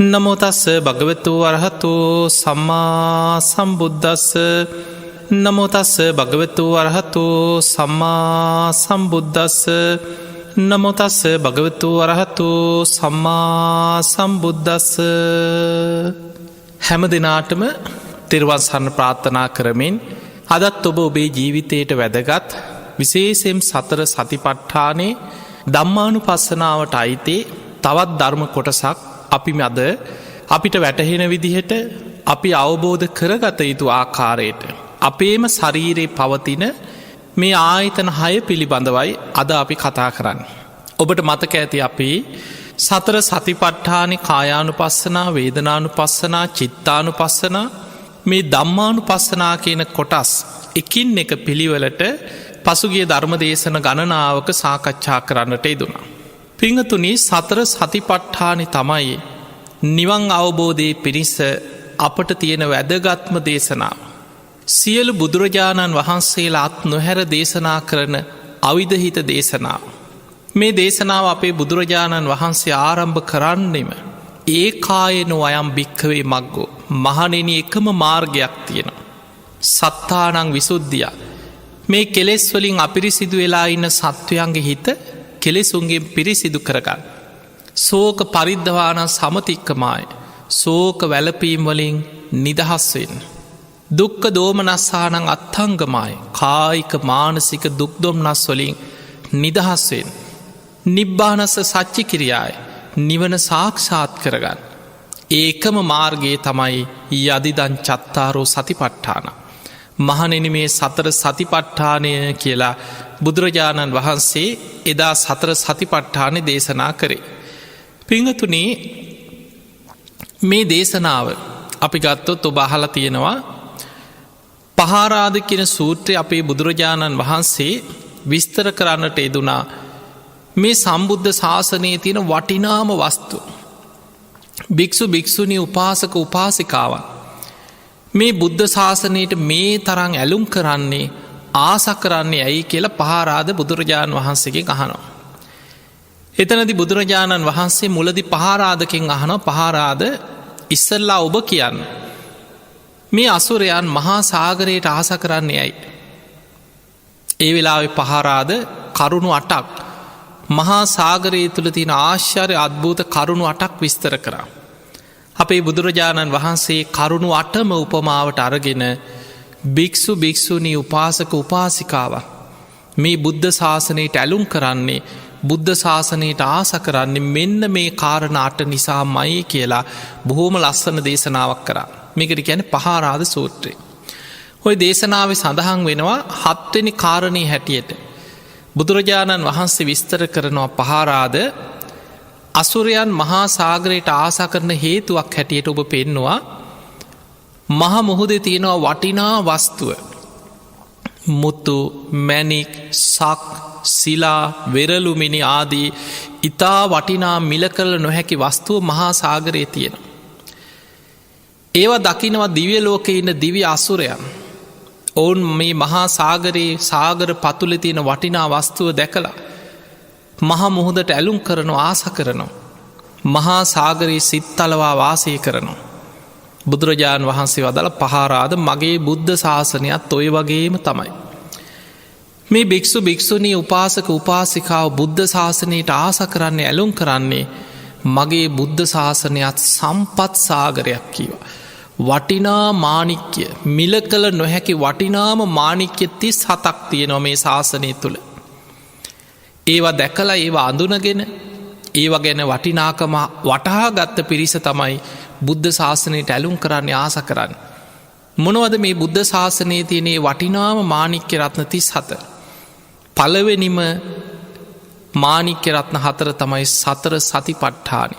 නමෝ තස්ස භගවතු වරහතු සම්මා සම්බුද්දස්ස නමෝ තස්ස භගවතු වරහතු සම්මා සම්බුද්දස්ස නමෝ තස්ස භගවතු වරහතු සම්මා සම්බුද්දස්ස. හැම දිනාටම තෙරුවන් සරණ ප්‍රාර්ථනා කරමින් අදත් ඔබ ඔබේ ජීවිතයට වැදගත් විශේෂයෙන් සතර සතිපට්ඨානේ ධම්මානුපස්සනාවට අයිති තවත් ධර්ම කොටසක් අපි අද අපිට වැටහෙන විදිහට අපි අවබෝධ කරගත යුතු ආකාරයට අපේම ශරීරයේ පවතින මේ ආයතන 6 පිළිබඳවයි අද අපි කතා කරන්නේ. ඔබට මතක ඇති අපි සතර සතිපට්ඨානේ කායානුපස්සනා, වේදනානුපස්සනා, චිත්තානුපස්සනා, මේ ධම්මානුපස්සනා කියන කොටස් එකින් එක පිළිවෙලට පසුගිය ධර්මදේශන ගණනාවක සාකච්ඡා කරන්නට යෙදුණා. පිංහතුනි, සතර සතිපට්ඨානෙ තමයි නිවන් අවබෝධයේ පිණිස අපට තියෙන වැදගත්ම දේශනාව. සියලු බුදුරජාණන් වහන්සේලා අත් නොහැර දේශනා කරන අවිධහිත දේශනාව. මේ දේශනාව අපේ බුදුරජාණන් වහන්සේ ආරම්භ කරන්නෙම ඒකායනෝ අයම් භික්ඛවේ මග්ගෝ, මහණෙනි එකම මාර්ගයක් තියෙනවා. සත්තානං විසුද්ධිය. මේ කෙලෙස් වලින් අපිරිසිදු වෙලා ඉන්න සත්වයන්ගේ හිත කෙලෙසුන්ගේ පිරිසිදු කරගන්න. සෝක පරිද්ධවාන සමතික්කමයි. සෝක වැලපීම් වලින් නිදහස් වෙන්න. දුක්ඛ දෝමනස්සානං අත්ථංගමයි. කායික මානසික දුක් දොම්නස් වලින් නිදහස් වෙන්න. නිබ්බානස්ස සච්චි කිරියායි. නිවන සාක්ෂාත් කරගන්න. ඒකම මාර්ගයේ තමයි යදිදං චත්තාරෝ සතිපට්ඨාන. මහණෙනි, මේ සතර සතිපට්ඨානය කියලා බුදුරජාණන් වහන්සේ එදා සතර සතිපට්ඨානෙ දේශනා කරේ. පිංහතුනි, මේ දේශනාව අපි ගත්තොත් ඔබ අහලා තියෙනවා පහාරාද කියන සූත්‍රය අපේ බුදුරජාණන් වහන්සේ විස්තර කරන්නට යෙදුනා මේ සම්බුද්ධ ශාසනයේ තියෙන වටිනාම වස්තු. භික්ෂු භික්ෂුණී උපාසක උපාසිකාවන් මේ බුද්ධ ශාසනයට මේ තරම් ඇලුම් කරන්නේ, ආස කරන්නේ ඇයි කියලා පහාරාද බුදුරජාණන් වහන්සේගෙන් අහනවා. එතනදි බුදුරජාණන් වහන්සේ මුලදි පහාරාදකින් අහනවා, පහාරාද ඉස්සල්ලා ඔබ කියන්න මේ අසුරයන් මහා සාගරයට ආස කරන්නේ ඇයි? ඒ වෙලාවේ පහාරාද කරුණු 8ක් මහා සාගරයේ තුල තියෙන ආශ්චර්ය අద్භූත කරුණු 8ක් විස්තර කරා. අපේ බුදුරජාණන් වහන්සේ කරුණු 8ම උපමාවට අරගෙන භික්ෂු භික්ෂුණී උපාසක උපාසිකාවක් මේ බුද්ධ ශාසනයට ඇලුම් කරන්නේ, බුද්ධ ශාසනයට ආස කරන්නේ මෙන්න මේ කාරණා 8 නිසාමයි කියලා බොහොම ලස්සන දේශනාවක් කරා. මේකට කියන්නේ පහාරාද සූත්‍රය. ওই දේශනාවේ සඳහන් වෙනවා 7 වෙනි කාරණේ හැටියට බුදුරජාණන් වහන්සේ විස්තර කරනවා පහාරාද අසුරයන් මහා සාගරයට ආස කරන හේතුවක් හැටියට ඔබ පෙන්නවා මහා මුහුදේ තියෙනවා වටිනා වස්තුව. මුතු, මැණික්, සක්, සිලා, වෙරළුමිනි ආදී ඊතා වටිනා මිල කළ නොහැකි වස්තුව මහා සාගරයේ තියෙනවා. ඒවා දකිනවා දිව්‍ය ලෝකේ ඉන්න දිව්‍ය අසුරයන්. ඔවුන් මේ මහා සාගරයේ සාගර පතුලේ තියෙන වටිනා වස්තුව දැකලා මහා මුහුදට ඇලුම් කරනවා, ආස කරනවා. මහා සාගරයේ සිත්තලවා වාසය කරනවා. බුදුරජාණන් වහන්සේ වදාළ පහාරාද මගේ බුද්ධ ශාසනයත් ඔය වගේම තමයි. මේ භික්ෂු භික්ෂුණී උපාසක උපාසිකාව බුද්ධ ශාසනයට ආස කරන්නේ, ඇලුම් කරන්නේ මගේ බුද්ධ ශාසනයත් සම්පත් සාගරයක් කීවා. වටිනා මාණික්‍ය, මිල කළ නොහැකි වටිනාම මාණික්‍ය 37ක් තියෙනවා මේ ශාසනය තුළ. ඒවා දැකලා ඒවා අඳුනගෙන ඒවා ගැන වටිනාකම වටහා ගත්ත පිරිස තමයි බුද්ධ ශාසනයට ඇලුම් කරන්නේ, ආස කරන්න. මොනවද මේ බුද්ධ ශාසනයේ තියෙන වටිනාම මාණික්‍ය රත්න 37? පළවෙනිම මාණික්‍ය රත්න 4 තමයි සතර සතිපට්ඨානෙ.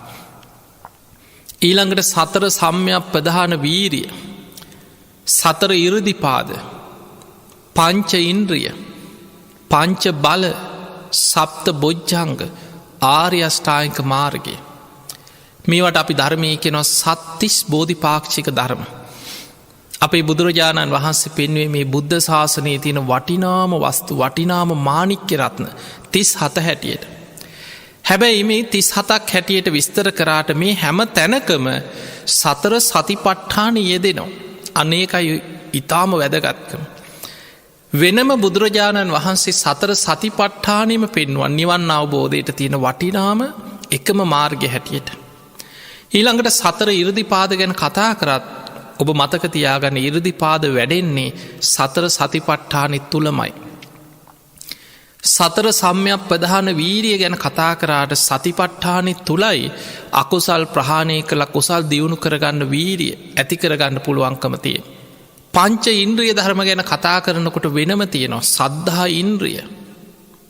ඊළඟට සතර සම්‍යක් ප්‍රධාන වීරිය, සතර ඉරිදිපාද, පංච ඉන්ද්‍රිය, පංච බල, සප්ත බොජ්ජංග, ආර්ය අෂ්ටාංගික මාර්ගය. මේවට අපි ධර්මයේ කියනවා සත්තිස් බෝධිපාක්ෂික ධර්ම. අපේ බුදුරජාණන් වහන්සේ පෙන්වුවේ මේ බුද්ධ ශාසනයේ තියෙන වටිනාම වස්තු, වටිනාම මාණික්‍ය රත්න 37 හැටියට. හැබැයි මේ 37ක් හැටියට විස්තර කරාට මේ හැම තැනකම සතර සතිපට්ඨාන යෙදෙනවා. අනේකයි ඊටාම වැදගත්කම. වෙනම බුදුරජාණන් වහන්සේ සතර සතිපට්ඨානෙම පෙන්වුවා නිවන් අවබෝධයට තියෙන වටිනාම එකම මාර්ගය හැටියට. ඊළඟට සතර ඉර්ධිපාද ගැන කතා කරත් ඔබ මතක තියාගන්න ඉර්ධිපාද වැඩෙන්නේ සතර සතිපට්ඨානෙ තුලමයි. සතර සම්‍යක් ප්‍රධාන වීරිය ගැන කතා කරාට සතිපට්ඨානෙ තුලයි අකුසල් ප්‍රහාණය කළ කුසල් දියුණු කරගන්න වීරිය ඇති කරගන්න පුළුවන්කම තියෙන. පංච ඉන්ද්‍රිය ධර්ම ගැන කතා කරනකොට වෙනම තියෙනවා සද්ධා ඉන්ද්‍රිය.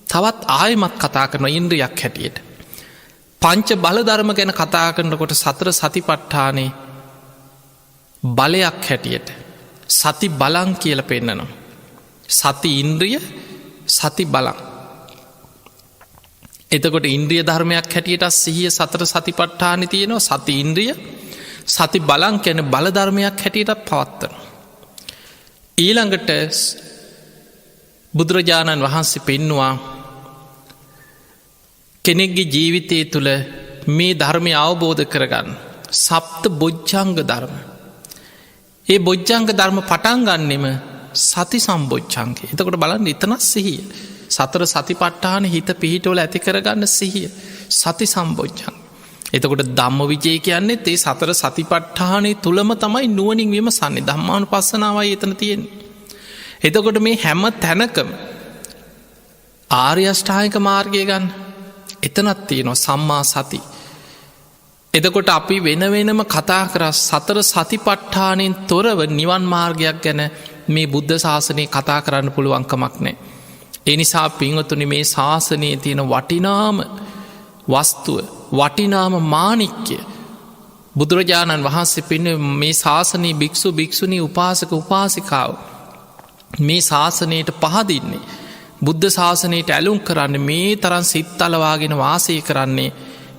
තවත් ආයමත් කතා කරන ඉන්ද්‍රියක් හැටියට. පංච බල ධර්ම ගැන කතා කරනකොට සතර සතිපට්ඨානේ බලයක් හැටියට සති බලං කියලා පෙන්නනවා. සති ඉන්ද්‍රිය සති බලං. එතකොට ඉන්ද්‍රිය ධර්මයක් හැටියට සිහිය සතර සතිපට්ඨානෙ තියෙනවා. සති ඉන්ද්‍රිය සති බලං කියන බල ධර්මයක් හැටියට පවත්වනවා. ඊළඟට බුදුරජාණන් වහන්සේ පෙන්නවා කෙනෙක්ගේ ජීවිතය තුළ මේ ධර්මය අවබෝධ කරගන්න සප්ත බොජ්ජංග ධර්ම. ඒ බොජ්ජංග ධර්ම පටන් ගන්නෙම සති සම්බොජ්ජංගේ. එතකොට බලන්න එතනත් සිහිය. සතර සතිපට්ඨාන හිත පිහිටවල ඇති කරගන්න සිහිය සති සම්බොජ්ජංග. එතකොට ධම්ම විජය කියන්නේ ඒ සතර සතිපට්ඨානය තුළම තමයි නුවණින් විමසන්නේ. ධම්මානුපස්සනාවයි එතන තියෙන්නේ. එතකොට මේ හැම තැනකම ආර්ය අෂ්ටාංගික මාර්ගය ගන්න එතනත් තියෙනවා සම්මා සති. එතකොට අපි වෙන වෙනම කතා කර සතර සතිපට්ඨානෙන් තොරව නිවන් මාර්ගයක් ගැන මේ බුද්ධ ශාසනය කතා කරන්න පුළුවන්කමක් නෑ. ඒ නිසා පින්වතුනි මේ ශාසනයේ තියෙන වටිනාම වස්තුව වටිනාම මාණික්‍ය බුදුරජාණන් වහන්සේ පෙන්වුවේ මේ ශාසනයේ භික්ෂු භික්ෂුණී උපාසක උපාසිකාව මේ ශාසනයට පහදින්නේ බුද්ධ ශාසනයට ඇලුම් කරන්න මේ තරම් සිත් අලවාගෙන වාසය කරන්නේ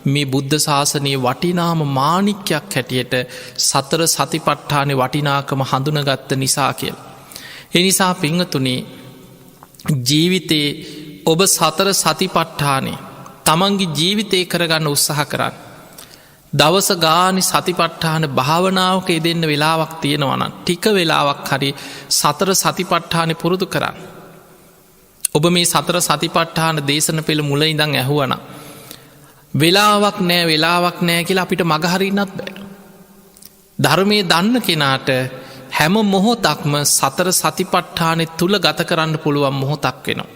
මේ බුද්ධ ශාසනයේ වටිනාම මාණික්‍යයක් හැටියට සතර සතිපට්ඨානේ වටිනාකම හඳුනගත්ත නිසා කියලා. ඒ නිසා පින්වතුනි ජීවිතේ ඔබ සතර සතිපට්ඨානේ තමන්ගේ ජීවිතේ කරගන්න උත්සාහ කරන්න. දවස ගානි සතිපට්ඨාන භාවනාවක යෙදෙන්න වෙලාවක් තියෙනවා නම් ටික වෙලාවක් හරි සතර සතිපට්ඨානේ පුරුදු කරන්න. ඔබ මේ සතර සතිපට්ඨාන දේශන පෙළ මුල ඉඳන් ඇහුවනම් වෙලාවක් නෑ කියලා අපිට මගහරින්නත් බෑ. ධර්මයේ දන්න කෙනාට හැම මොහොතක්ම සතර සතිපට්ඨානෙ තුල ගත කරන්න පුළුවන් මොහොතක් වෙනවා.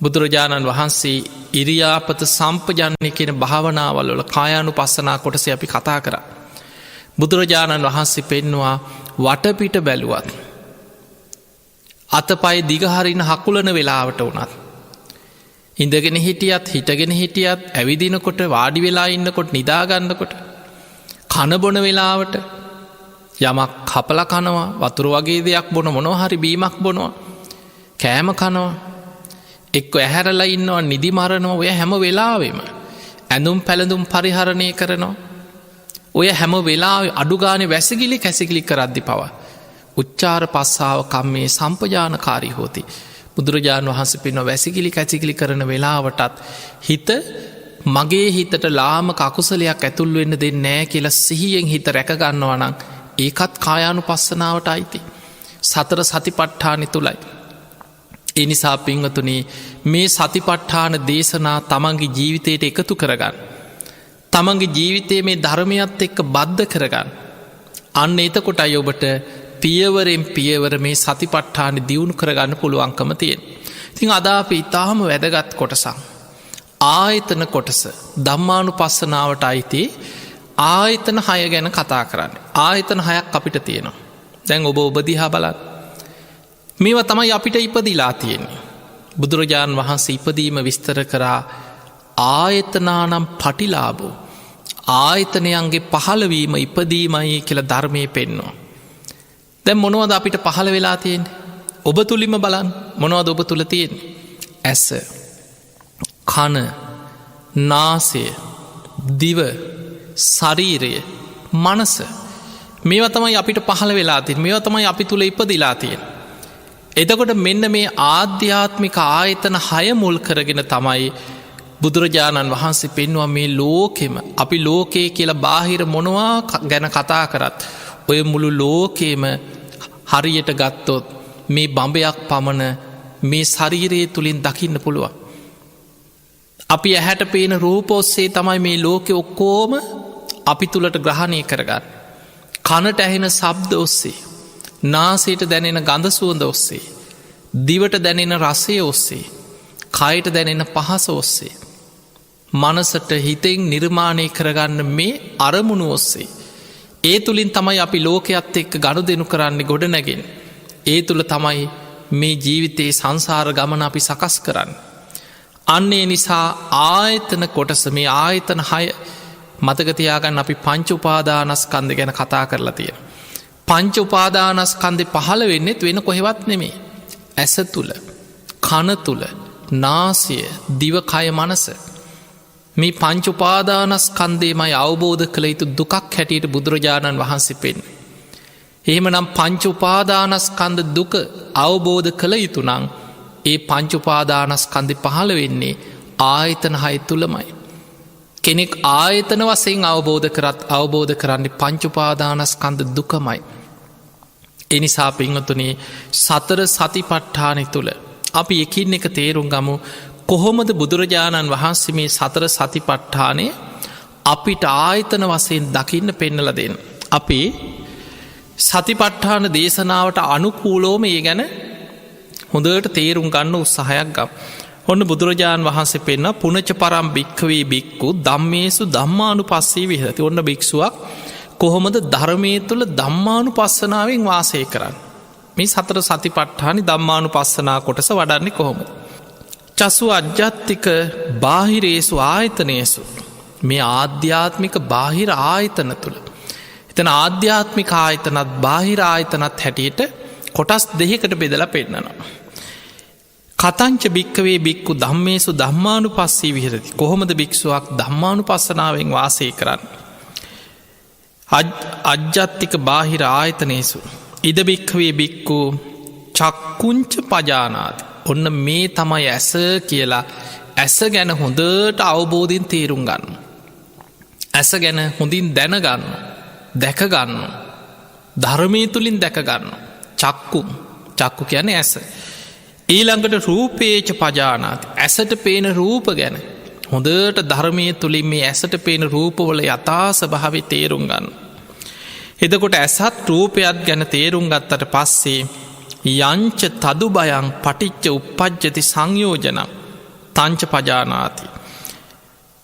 බුදුරජාණන් වහන්සේ ඉරියාපත සම්පජන්‍ය කියන භාවනාවල් වල කායානුපස්සනා කොටසේ අපි කතා කරා. බුදුරජාණන් වහන්සේ පෙන්නවා වටපිට බැලුවත් අතපය දිගහරින හකුලන වෙලාවට වුණත් ඉඳගෙන හිටියත් හිටගෙන හිටියත් ඇවිදිනකොට වාඩි වෙලා ඉන්නකොට නිදාගන්නකොට කනබොන වෙලාවට යමක් කපල කනවා වතුර වගේ දෙයක් බොන මොනොහරි බීමක් බොනවා කෑම කනවා එක්ක ඇහැරලා ඉන්නවා නිදි මරනවා ඔය හැම වෙලාවෙම ඇඳුම් පැළඳුම් පරිහරණය කරනවා ඔය හැම වෙලාවෙ අඩුගානේ වැසිකිලි කැසිකිලි කරද්දි පවා උච්චාර පස්සාව කම්මේ සම්පජානකාරී හෝති. බුදුරජාණන් වහන්සේ පෙන්වනවා වැසිකිලි කැසිකිලි කරන වෙලාවටත් හිත මගේ හිතට ලාමක අකුසලයක් ඇතුල් වෙන්න දෙන්නේ නැහැ කියලා සිහියෙන් හිත රැක ගන්නවා නම් ඒකත් කායානුපස්සනාවට අයිති. සතර සතිපට්ඨානෙ තුලයි. ඒ නිසා පින්වතුනි මේ සතිපට්ඨාන දේශනා තමන්ගේ ජීවිතයට එකතු කරගන්න. තමන්ගේ ජීවිතයේ මේ ධර්මයත් එක්ක බද්ධ කරගන්න. අන්න එතකොටයි ඔබට පියවරෙන් පියවර මේ සතිපට්ඨානෙ දියුණු කරගන්න පුළුවන්කම තියෙන. ඉතින් අද අපි ඊටාම වැදගත් කොටසක් ආයතන කොටස ධම්මානුපස්සනාවට අයිති ආයතන 6 ගැන කතා කරන්නේ. ආයතන 6ක් අපිට තියෙනවා. දැන් ඔබ දිහා බලන්න. මේවා තමයි අපිට ඉපදිලා තියෙන්නේ. බුදුරජාණන් වහන්සේ ඉපදීම විස්තර කරා ආයතනානම් පටිලාභෝ. ආයතනයන්ගේ පහළවීම ඉපදීමයි කියලා ධර්මයේ පෙන්වනවා. දැන් මොනවද අපිට පහළ වෙලා තියෙන්නේ? ඔබ තුලින්ම බලන්න. මොනවද ඔබ තුල තියෙන්නේ? ඇස, කන, නාසය, දිව, ශරීරය, මනස. මේවා තමයි අපිට පහළ වෙලා තියෙන්නේ. මේවා තමයි අපි තුල ඉපදිලා තියෙන්නේ. එතකොට මෙන්න මේ ආධ්‍යාත්මික ආයතන 6 මුල් කරගෙන තමයි බුදුරජාණන් වහන්සේ පෙන්වා මේ ලෝකෙම අපි ලෝකයේ කියලා බාහිර මොනවා ගැන කතා කරත් ඔය මුළු ලෝකේම හරියට ගත්තොත් මේ බඹයක් පමණ මේ ශරීරයේ තුළින් දකින්න පුළුවන්. අපි ඇහැට පේන රූපොස්සේ තමයි මේ ලෝකෙ ඔක්කෝම අපි තුළට ග්‍රහණය කරගන්න. කනට ඇහෙන ශබ්ද ඔස්සේ, නාසයට දැනෙන ගඳ සුවඳ ඔස්සේ, දිවට දැනෙන රසය ඔස්සේ, කයට දැනෙන පහස ඔස්සේ, මනසට හිතෙන් නිර්මාණය කරගන්න මේ අරමුණු ඔස්සේ. ඒ තුළින් තමයි අපි ලෝකයත් එක්ක ගණු දෙනු කරන්නේ ගොඩනැගෙන. ඒ තුළ තමයි මේ ජීවිතයේ සංසාර ගමන අපි සකස් කරන්න. අන්නේ නිසා ආයතන කොටස මේ ආයතන 6 මතකතියාගන්න අපි පංච උපාදානස්කන්ධ ගැන කතා කරලා තියෙන. පංච උපාදානස්කන්ධෙ පහළ වෙන්නෙත් වෙන කොහෙවත් නෙමේ. ඇස තුළ, කන තුළ, නාසය, දිවකය මනස. මේ පංච උපාදානස්කන්ධයමයි අවබෝධ කළ යුතු දුකක් හැටියට බුදුරජාණන් වහන්සේ පෙන්නේ. එහෙමනම් පංච උපාදානස්කන්ධ දුක අවබෝධ කළ යුතු නම් ඒ පංච උපාදානස්කන්ධෙ පහළ වෙන්නේ ආයතන 6 තුලමයි. කෙනෙක් ආයතන වශයෙන් අවබෝධ කරන්නේ පංච උපාදානස්කන්ධ දුකමයි. ඒ නිසා පින්වතුනි සතර සතිපට්ඨානෙ තුල අපි එකින් එක තේරුම් ගමු කොහොමද බුදුරජාණන් වහන්සේ මේ සතර සතිපට්ඨානය අපිට ආයතන වශයෙන් දකින්න පෙන්නලා දෙන්න. අපි සතිපට්ඨාන දේශනාවට අනුකූලවම ඒ ගැන හොඳට තේරුම් ගන්න උත්සාහයක් ගමු. ඔන්න බුදුරජාණන් වහන්සේ පෙන්න පුනච පරම් භික්ඛවේ භික්ඛු ධම්මේසු ධම්මානුපස්සී විහෙරති. ඔන්න භික්ෂුවක් කොහොමද ධර්මයේ තුල ධම්මානුපස්සනාවෙන් වාසය කරන්නේ? මේ සතර සතිපට්ඨානි ධම්මානුපස්සනා කොටස වඩන්නේ කොහොමද? චසු අජ්ජත්තික බාහිරේසු ආයතනේසු. මේ ආධ්‍යාත්මික බාහිර ආයතන තුල. එතන ආධ්‍යාත්මික ආයතනත් බාහිර ආයතනත් හැටියට කොටස් දෙකකට බෙදලා පෙන්නනවා. කතංච භික්ඛවේ භික්ඛු ධම්මේසු ධම්මානුපස්සී විහෙරති. කොහොමද භික්ෂුවක් ධම්මානුපස්සනාවෙන් වාසය කරන්නේ? අජ්ජත්තික බාහිර ආයතනේසු ඉද භික්ඛවේ භික්ඛු චක්කුංච පජානාති. ඔන්න මේ තමයි ඇස කියලා ඇස ගැන හොඳට අවබෝධයෙන් තේරුම් ගන්න. ඇස ගැන හොඳින් දැනගන්න, දැකගන්න, ධර්මයේ තුලින් දැකගන්න. චක්කු කියන්නේ ඇස. ඊළඟට රූපේච පජානාති. ඇසට පේන රූප ගැන හොඳට ධර්මයේ තුලින් මේ ඇසට පේන රූපවල යථා ස්වභාවය තේරුම් ගන්න. එතකොට ඇසත් රූපයත් ගැන තේරුම් ගත්තට පස්සේ යංච තදු බයං පටිච්ච උප්පජ්ජති සංයෝජනං තංච පජානාති.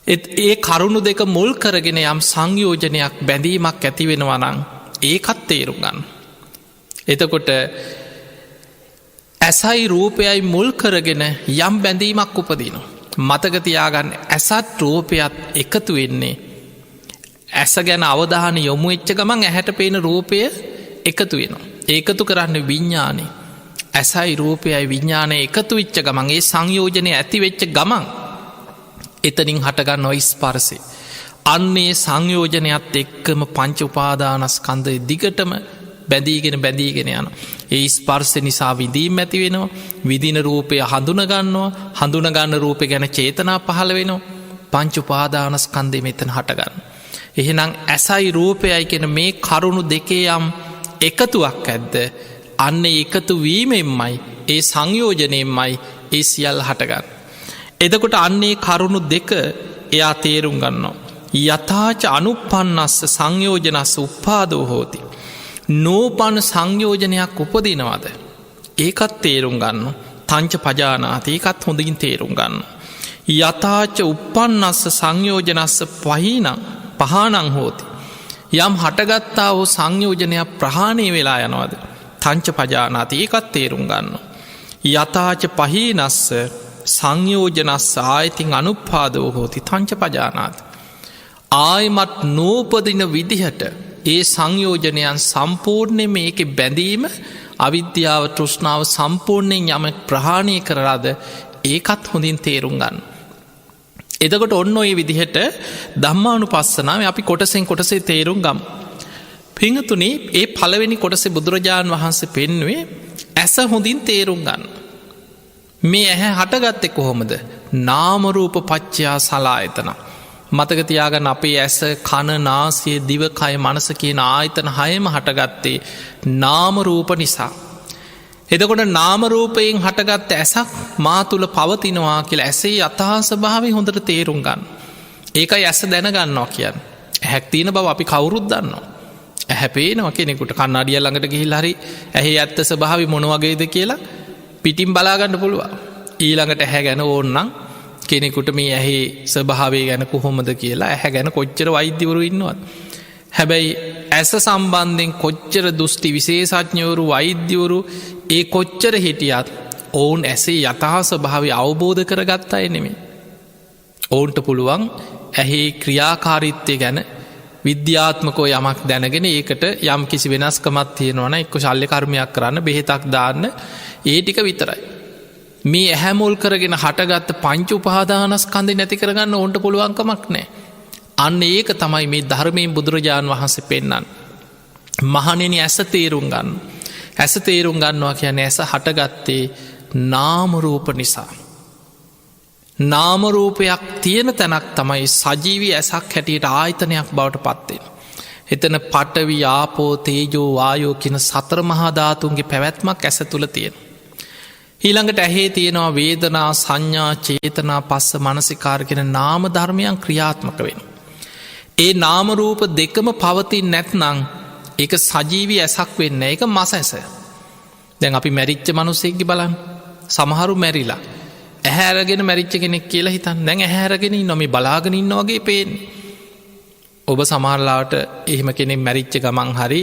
ඒ කරුණු දෙක මුල් කරගෙන යම් සංයෝජනයක් බැඳීමක් ඇති වෙනවා නම් ඒකත් තේරුම් ගන්න. එතකොට ඇසයි රූපයයි මුල් කරගෙන යම් බැඳීමක් උපදිනවා. මතක තියාගන්න ඇසත් රූපයත් එකතු වෙන්නේ ඇස ගැන අවධානය යොමු වෙච්ච ගමන් ඇහැට පේන රූපය එකතු වෙනවා. ඒකතු කරන්නේ විඤ්ඤාණය. ඇසයි රූපයයි විඤ්ඤාණය එකතු වෙච්ච ගමන් ඒ සංයෝජනය ඇති වෙච්ච ගමන් එතනින් හටගන්නවා ස්පර්ශය. අන්නේ සංයෝජනයත් එක්කම පංච උපාදානස්කන්ධය දිගටම බැඳීගෙන යනවා. ඒ ස්පර්ශ නිසා විඳීම් ඇති වෙනවා. විඳින රූපය හඳුනගන්නවා. හඳුනගන්න රූපය ගැන චේතනා පහළ වෙනවා. පංච උපාදානස්කන්ධය මෙතන හටගන්න. එහෙනම් ඇසයි රූපයයි කියන මේ කරුණු දෙකේ යම් එකතුවක් ඇද්ද? අන්න එකතු වීමෙන්මයි ඒ සංයෝජනයෙන්මයි ඒ සියල්ල හටගන්න. එතකොට අන්නේ කරුණු දෙක එයා තේරුම් ගන්නවා. යථාච අනුප්පන්නස්ස සංයෝජනස්ස උප්පාදෝ හෝති. නෝපන සංයෝජනයක් උපදිනවද? ඒකත් තේරුම් ගන්න. තංච පජානාති. ඒකත් හොඳින් තේරුම් ගන්න. යථාච උප්පන්නස්ස සංයෝජනස්ස පහානං හෝති. යම් හටගත්තා වූ සංයෝජනයක් ප්‍රහාණය වෙලා යනවද? තංච පජානාති. ඒකත් තේරුම් ගන්න. යථාච පහීනස්ස සංයෝජනස්ස ආයතින් අනුප්පාදෝ හෝති තංච පජානාති. ආයමත් නූපදින විදිහට ඒ සංයෝජනයන් සම්පූර්ණයෙන් මේක බැඳීම අවිද්‍යාව තෘෂ්ණාව සම්පූර්ණයෙන් යම ප්‍රහාණය කරලාද ඒකත් හොඳින් තේරුම් ගන්න. එතකොට ඔන්න ඔය විදිහට ධම්මානුපස්සනාව අපි කොටසෙන් කොටසේ තේරුම් ගමු. පින්තුනි ඒ පළවෙනි කොටසේ බුදුරජාණන් වහන්සේ පෙන්වුවේ ඇස හොඳින් තේරුම් ගන්න. මේ ඇහැ හටගත්තේ කොහොමද? නාමරූප පච්චයා සලායතන. මතකතියාගන්න අපේ ඇස කණ නාසය දිවකය මනස කියන ආයතන හයම හටගත්තේ නාමරූප නිසා. එදකොට නාමරූපයෙන් හටගත්ත ඇසක් මා තුළ පවතිනවා කියලා ඇසේ අතහාස භාවය හොඳට තේරුම් ගන්න. ඒකයි ඇස දැනගන්නවා කියන්න. හැක්තියන බව අපි කවුරුත් දන්නවා. ඇහැපේනවා කෙනෙකුට කන්නාඩිය ළඟට ගිහිල් හරි ඇහි ඇත්ත ස්භාවි මොනවගේද කියලා පිටිම් බලාගන්න පුළුවන්. ඊළඟට ඇහැ ගැන ඕන්නම් කෙනෙකුට මේ ඇහි ස්භාවේ ගැන කොහොමද කියලා ඇහැ ගැන කොච්චර වෛද්‍යවරු ඉන්නවත්. හැබැයි ඇස සම්බන්ධයෙන් කොච්චර දුෘෂ්ටි විශේෂඥවරු වෛද්‍යවරු ඒ කොච්චර හිටියත් ඔවුන් ඇසේ යතහා ස්වභාවය අවබෝධ කරගත්තා එනෙමේ. ඔවුන්ට පුළුවන් ඇහි ක්‍රියාකාරිත්වය ගැන විද්‍යාත්මකෝ යමක් දැනගෙන ඒකට යම් කිසි වෙනස්කමත් තියෙනවන එක්ක ශල්්‍ය කර්මයක් කරන්න බෙහෙතක් දාන්න ඒ ටික විතරයි. මේ ඇහැමුල් කරගෙන හටගත්ත පංච උපාදානස්කන්ධය නැති කරගන්න ඔවුන්ට පුළුවන්කමක් නෑ. අන්න ඒක තමයි මේ ධර්මයෙන් බුදුරජාණන් වහන්සේ පෙන්නන්. මහනෙන ඇස තේරුම් ගන්න. ඇස තේරුම් ගන්නවා කියන ඇස හටගත්තේ නාමරූප නිසා. නාමරූපයක් තියෙන තැනක් තමයි සජීවී ඇසක් හැටියට ආයතනයක් බවට පත්වෙන. එතන පටවි ආපෝ තේජෝ වායෝ කියන සතර මහාධාතුන්ගේ පැවැත්මක් ඇස තුළ තියෙන. ඊළඟට ඇහේ තියෙනවා වේදනා සංඥා චේතනා පස්ස මනසිකාරගෙන නාම ධර්මයන් ක්‍රියාත්මක වෙන. ඒ නාමරූප දෙකම පවතින් නැත්නං එක සජීවී ඇසක් වෙන්න එක මස ඇස. දැන් අපි මැරිච්ච මනුස්සෙක්ගි බලන් සමහරු මැරිලා ඇහැරගෙන මැරිච්ච කෙනෙක් කියලා හිතන් දැන් ඇහැරගෙන නොම බලාගෙන ඉන්න වගේ පේෙන්. ඔබ සමහරලාට එහෙම කෙනෙක් මැරිච්ච ගමන් හරි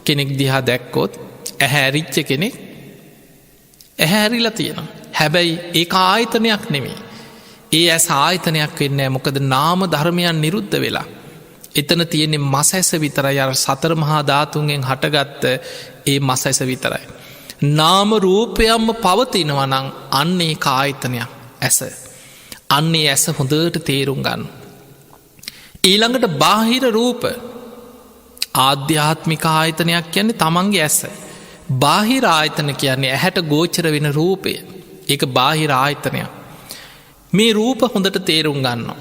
කෙනෙක් දිහා දැක්කොත් ඇහැරිච්ච කෙනෙක් ඇහැරිලා තියෙන. හැබැයි ඒ ආයතනයක් නෙමේ. ඒ ඇස් ආයතනයක් වෙන්න මොකද නාම ධර්මයන් නිරුද්ධ වෙලා. එතන තියෙන්නේ මස ඇස විතරයි අර සතර මහා ධාතුන්ගෙන් හටගත්ත ඒ මස ඇස විතරයි. නාම රූපයම්ම පවතිනවනං අන්නේ කායතනයක් ඇස. අන්නේ ඇස හොඳට තේරුම් ගන්න. ඊළඟට බාහිර රූප ආධ්‍යාත්මික ආයතනයක් කියන්නේ තමන්ගේ ඇස. බාහිර ආයතන කියන්නේ ඇහැට ගෝචර වෙන රූපය. ඒක බාහිර ආයතනයක්. මේ රූප හොඳට තේරුම් ගන්නවා.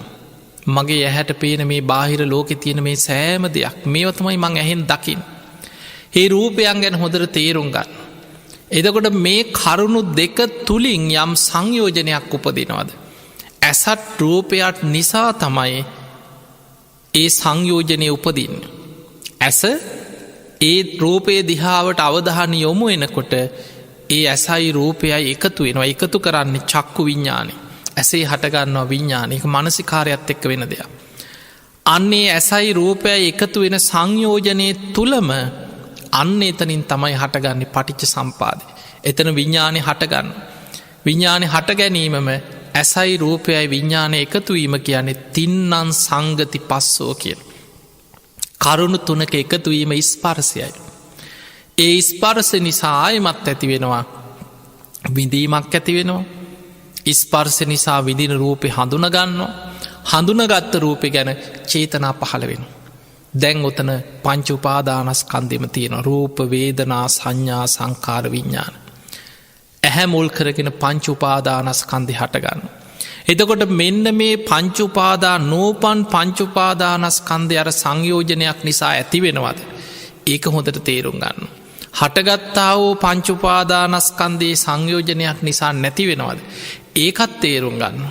මගේ ඇහැට පේන මේ බාහිර ලෝකෙ තියෙන මේ සෑම දෙයක් මේවතමයි මං ඇහෙන් දකිින්. ඒ රූපයන් ගැන හොඳට තේරුම් ගන්න. එදකොට මේ කරුණු දෙක තුළින් යම් සංයෝජනයක් උපදිනවද. ඇසත් රූපයක් නිසා තමයි ඒ සංයෝජනය උපදින්න. ඇස ඒ රූපය දිහාවට අවධහන යොමු එනකොට ඒ ඇසයි රූපයයි එකතු වෙනවා එකතු කරන්නේ චක්කු විඤ්ඥානය. ඇසේ හටගන්නවා විඤ්ඥානක මනසිකාරයත් එක්ක වෙන දෙයක්. අන්නේ ඇසයි රූපය එකතු වෙන සංයෝජනය තුළම අන්න එතනින් තමයි හටගන්නේ පටිච්ච සම්පාදය. එතන විඤ්ඥානය හටගන්න. විඤ්ඥානය හට ගැනීමම ඇසයි රූපයයි විඤ්ඥානය එකතුවීම කියන්නේ තින්නන් සංගති පස්සෝ කියන. කරුණු තුනක එකතුවීම ස්පර්සයයි. ඒ ස්පර්ස නිසා ආයමත් ඇති වෙනවා විඳීමක් ඇති වෙනවා. ස්පර්ස නිසා විදින රූපය හඳුනගන්නවා. හඳුනගත්ත රූපය ගැන චේතනා පහළ වෙන. දැන් ඔතන පංච උපාදානස්කන්ධෙම තියෙන රූප වේදනා සංඥා සංකාර විඤ්ඥාන. ඇහැ මුල් කරගෙන පංච උපාදානස්කන්ධි හටගන්න. එතකොට මෙන්න මේ පංචුපාදා නෝපන් පංචුපාදානස්කන්ධය අර සංයෝජනයක් නිසා ඇති වෙනවද. ඒක හොඳට තේරුම් ගන්න. හටගත්තා වූ පංචුපාදානස්කන්දයේ සංයෝජනයක් නිසා නැති වෙනවද. ඒකත් තේරුම් ගන්න.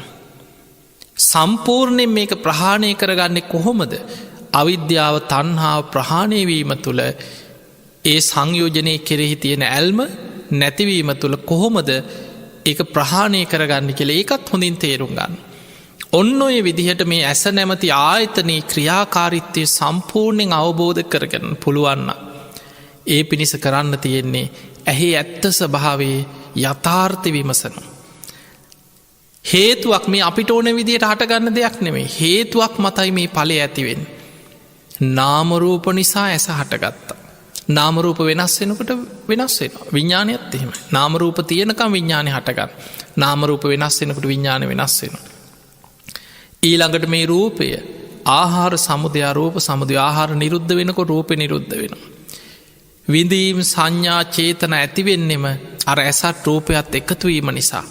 සම්පූර්ණයෙන් මේක ප්‍රහාණය කරගන්නේ කොහොමද. අවිද්‍යාව තණ්හාව ප්‍රහාණයවීම තුළ ඒ සංයෝජනය කෙරෙහි තියෙන ඇල්ම නැතිවීම තුළ කොහොමද ඒක ප්‍රහාණය කරගන්න කියල ඒකත් හොඳින් තේරුම් ගන්න. ඔන්න ඔය විදිහට මේ ඇස නැමති ආයතනයේ ක්‍රියාකාරිත්වය සම්පූර්ණයෙන් අවබෝධ කරගන්න පුළුවන්න. ඒ පිණිස කරන්න තියෙන්නේ ඇහි ඇත්ත ස්වභාවේ යථාර්ථ විමසන. හේතුවක් මේ අපිට ඕන විදියට හටගන්න දෙයක් නෙමේ හේතුවක් මතයි මේ පලය ඇතිවෙන්. නාමරූප නිසා ඇස හටගත්තා. නාමරූප වෙනස් වෙනකට වෙනස් වෙන විඤ්ඥානයත් එහෙම නාමරූප තියෙනකම් විඤ්ඥානය හටගන්න නාමරූප වෙනස් වෙනකට විඤ්ඥාන වෙනස් වෙන. ඊළඟට මේ රූපය ආහාර සමුදය රූප සමුදය ආහාර නිරුද්ධ වෙනක රූප නිරුද්ධ වෙන. විඳීම් සංඥා චේතන ඇතිවෙන්නෙම අර ඇසත් රූපයත් එකතුවීම නිසා.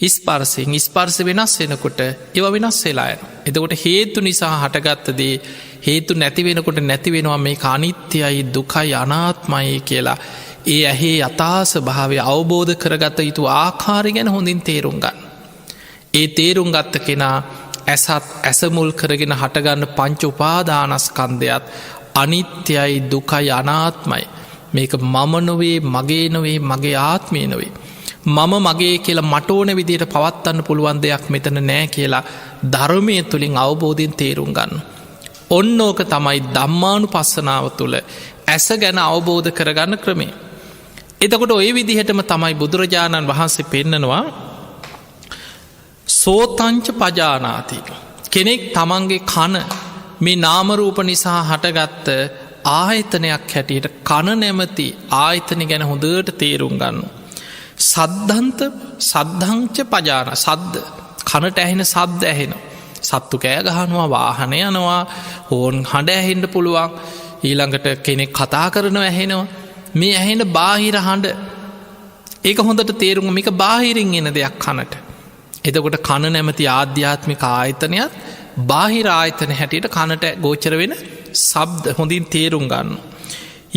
ස්පර්සයෙන් ස්පර්ස වෙනස් වෙනකොට ඒව වෙනස් වෙලාය. එතකොට හේතු නිසා හටගත්තදේ හේතු නැති වෙනකොට නැති වෙනවා මේ අනිත්‍යයි දුකයි අනාත්මයි කියලා ඒ ඇහේ යථාස භාවය අවබෝධ කරගත යුතු ආකාරය ගැන හොඳින් තේරුම් ගන්න. ඒ තේරුම් ගත්ත කෙනා ඇසත් ඇසමුල් කරගෙන හටගන්න පංච උපාදානස්කන්ධයත් අනිත්‍යයි දුකයි අනාත්මයි මේක මම නොවේ මගේ නොවේ මගේ ආත්මය නොවේ මම මගේ කියලා මට ඕන විදියට පවත්වන්න පුළුවන් දෙයක් මෙතන නෑ කියලා ධර්මය තුළින් අවබෝධයෙන් තේරුම් ගන්න. ඔන්න ඕක තමයි ධම්මානුපස්සනාව තුළ ඇස ගැන අවබෝධ කරගන්න ක්‍රමේ. එතකොට ඔය විදිහටම තමයි බුදුරජාණන් වහන්සේ පෙන්නනවා සෝතංච පජානාති කෙනෙක් තමන්ගේ කන මේ නාමරූප නිසා හටගත්ත ආයතනයක් හැටියට කන නැමති ආයතන ගැන හොඳට තේරුම් ගන්න. සද්ධන්ත සද්ධංච පජාන සද්ද කනට ඇහෙන සද්ද ඇහෙන සත්තු කෑ ගහනවා වාහන යනවා හෝන් හඬ ඇහෙන්ට පුළුවන් ඊළඟට කෙනෙක් කතා කරනව ඇහෙනවා මේ ඇහෙන බාහිර හඬ ඒක හොඳට තේරුම් මේක බාහිරින් එන දෙයක් කනට. එතකොට කන නැමති ආධ්‍යාත්මික ආයතනයක් බාහිර ආයතන හැටියට කනට ගෝචර වෙන සබ්ද හොඳින් තේරුම් ගන්න.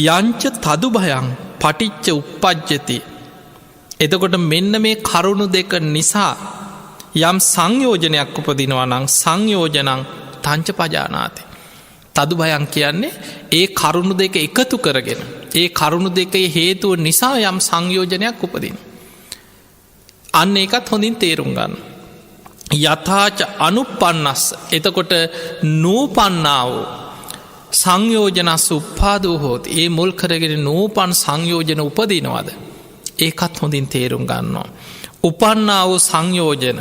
යංච තදු භයං පටිච්ච උප්පජ්ජති. එතකොට මෙන්න මේ කරුණු දෙක නිසා යම් සංයෝජනයක් උපදිනවා නම් සංයෝජනං තංච පජානාති. තදු භයං කියන්නේ ඒ කරුණු දෙක එකතු කරගෙන ඒ කරුණු දෙකේ හේතුව නිසා යම් සංයෝජනයක් උපදින. අන්න ඒකත් හොඳින් තේරුම් ගන්න. යථාච අනුපන්නස්ස එතකොට නූපන්නාවෝ සංයෝජනස්ස උප්පාදෝ හෝති ඒ මුල් කරගෙන නූපන් සංයෝජන උපදිනවාද ඒකත් හොඳින් තේරුම් ගන්නවා. උපන්නාවෝ සංයෝජන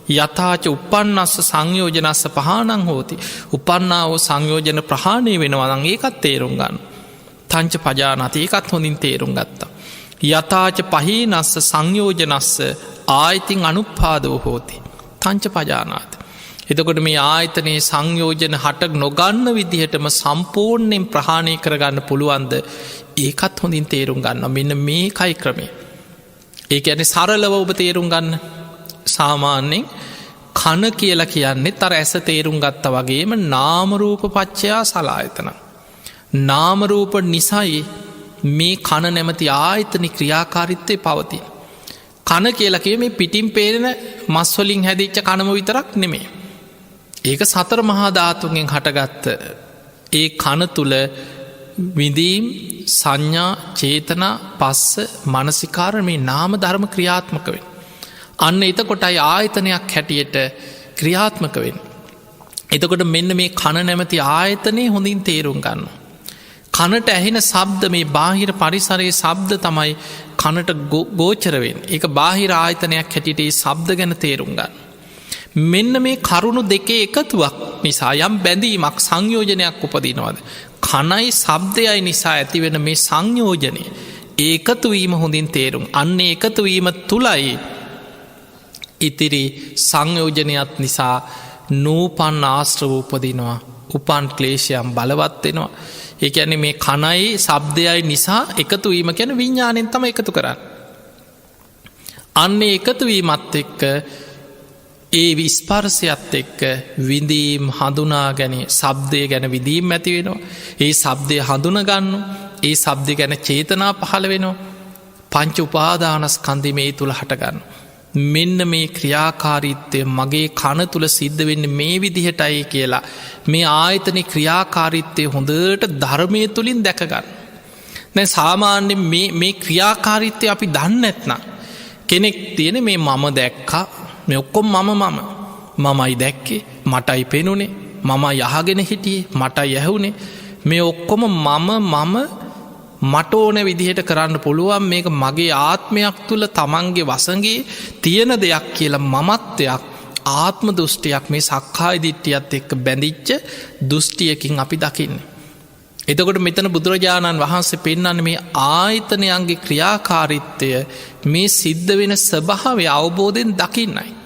යථාච උපන්නස්ස සංයෝජනස්ස පහනං හෝති උපන්නාවෝ සංයෝජන ප්‍රහාණය වෙනවනං ඒකත් තේරුම් ගන්න. තංච පජානති ඒකත් හොඳින් තේරුම් ගත්තා. යථාච පහීනස්ස සංයෝජනස්ස ආයිතින් අනුපාදෝ හෝති තංච පජානාත. එතකොට මේ ආයතනයේ සංයෝජන හට නොගන්න විදිහටම සම්පූර්ණයෙන් ප්‍රහාණය කරගන්න පුළුවන්ද ඒකත් හොඳින් තේරුම් ගන්න. මෙන්න මේ කයි ක්‍රමේ. ඒක ඇන සරලව ඔබ තේරුම් ගන්න. සාමාන්‍යෙන් කන කියලා කියන්නේ තර ඇස තේරුම් ගත්ත වගේම නාමරූප පච්චයා සලායතන. නාමරූප නිසයි මේ කන නැමති ආයතනි ක්‍රියාකාරිත්තය පවතින. කන කියලකේ මේ පිටිම් පේරෙන මස්වලින් හැදිච්ච කනම විතරක් නෙමේ. ඒක සතර මහාධාතුන්ගෙන් හටගත්ත ඒ කන තුළ විඳීම් සංඥා චේතනා පස්ස මනසිකාර මේ නාම ධර්ම ක්‍රියාත්මක වෙන්. අන්න එතකොටයි ආයතනයක් හැටියට ක්‍රියාත්මක වෙන්. එතකොට මෙන්න මේ කන නැමති ආයතනය හොඳින් තේරුම් ගන්න. කනට ඇහෙන සබ්ද මේ බාහිර පරිසරයේ සබ්ද තමයි කනට ගෝචරවෙන් එක බාහිර ආයතනයක් හැටියට සබ්ද ගැන තේරුම් ගන්න. මෙන්න මේ කරුණු දෙකේ එකතුවක් නිසා යම් බැඳීමක් සංයෝජනයක් උපදිනවද. කනයි සබ්දයයි නිසා ඇතිවෙන මේ සංයෝජනය ඒකතුවීම හොඳින් තේරුම් අන්න එකතුවීම තුළයි ඉතිරි සංයෝජනයක් නිසා නූපන් ආශ්‍රව උපදිනවා උපන් ක්ලේශයම් බලවත්වෙනවා. ඒ ඇන මේ කනයි සබ්දයයි නිසා එකතුවීම ගැන විඤ්ඥානෙන් තම එකතු කරන්න. අන්න එකතුවීමත් එක්ක ඒ විස්පර්සයත් එක්ක විඳීම් හඳුනා ගැන සබ්දය ගැන විදීම් ඇති වෙනවා. ඒ සබ්දය හඳුනගන්න ඒ සබ්දය ගැන චේතනා පහළ වෙනවා. පංච උපාදානස්කන්ධි මේ තුළ හටගන්න. මෙන්න මේ ක්‍රියාකාරීත්වය මගේ කන තුළ සිද්ධ වෙන්න මේ විදිහටයි කියලා මේ ආයතන ක්‍රියාකාරීත්වය හොඳට ධර්මය තුළින් දැකගන්න. දැ සාමාන්‍ය මේ ක්‍රියාකාරීත්වය අපි දන්න ඇත්න. කෙනෙක් තියෙන මේ මම දැක්කා මේ ඔක්කොම් මමයි දැක්කේ මටයි පෙනුනේ මම යහගෙන හිටියේ මට යැහුනේ මේ ඔක්කොම මට ඕන විදිහට කරන්න පුළුවන් මේක මගේ ආත්මයක් තුළ තමන්ගේ වසගේ තියෙන දෙයක් කියලා මමත්වයක් ආත්ම දෘෂ්ටියක් මේ සක්කායි දිට්ටියත් එක්ක බැඳිච්ච දෘෂ්ටියකින් අපි දකින්න. එතකොට මෙතන බුදුරජාණන් වහන්සේ පෙන්වන්න මේ ආයතනයන්ගේ ක්‍රියාකාරිත්වය මේ සිද්ධ වෙන ස්වභාවය අවබෝධයෙන් දකින්නයි.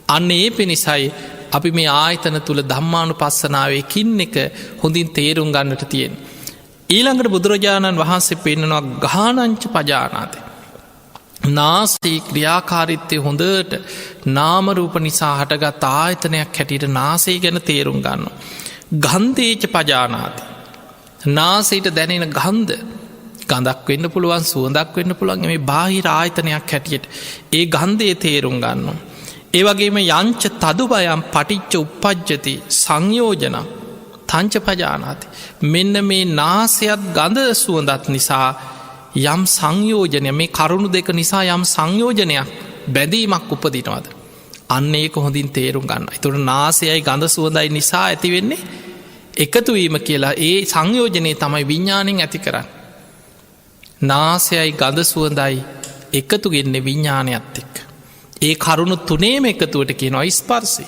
අන්න ඒ පිණිසයි අපි මේ ආයතන තුළ ධම්මානුපස්සනාවකින් එක හොඳින් තේරුම් ගන්නට තියෙන. ඊළඟට බුදුරජාණන් වහන්සේ පෙන්වනවා ගානංච පජානාති. නාසී ක්‍රියාකාරිත්වය හොඳට නාමරූප නිසා හටගත් ආයතනයක් හැටියට නාසය ගැන තේරුම් ගන්න. ගන්ධේච පජානාති. නාසයට දැනෙන ගන්ධ ගඳක් වෙන්න පුළුවන් සුවඳක් වෙන්න පුළුවන් මේ බාහිර ආයතනයක් හැටියට ඒ ගන්ධයේ තේරුම් ගන්න. ඒ වගේම යංච තදුබයම් පටිච්ච උප්පජ්ජති සංයෝජන තංච පජානාති. මෙන්න මේ නාසයත් ගඳ සුවඳත් නිසා යම් සංයෝජනය මේ කරුණු දෙක නිසා යම් සංයෝජනයක් බැඳීමක් උපදිනවද. අන්න ඒක හොඳින් තේරුම් ගන්න. තුර නාසයයි ගඳ සුවඳයි නිසා ඇතිවෙන්නේ එකතුවීම කියලා ඒ සංයෝජනය තමයි විඤ්ඥාණයෙන් ඇති කරන්න. නාසයයි ගඳ සුවඳයි එකතුගෙන්නේ විඤ්ඥානයත් එක්ක. ඒ කරුණු තුනේම එකතුවට කියනවා ස්පර්සය.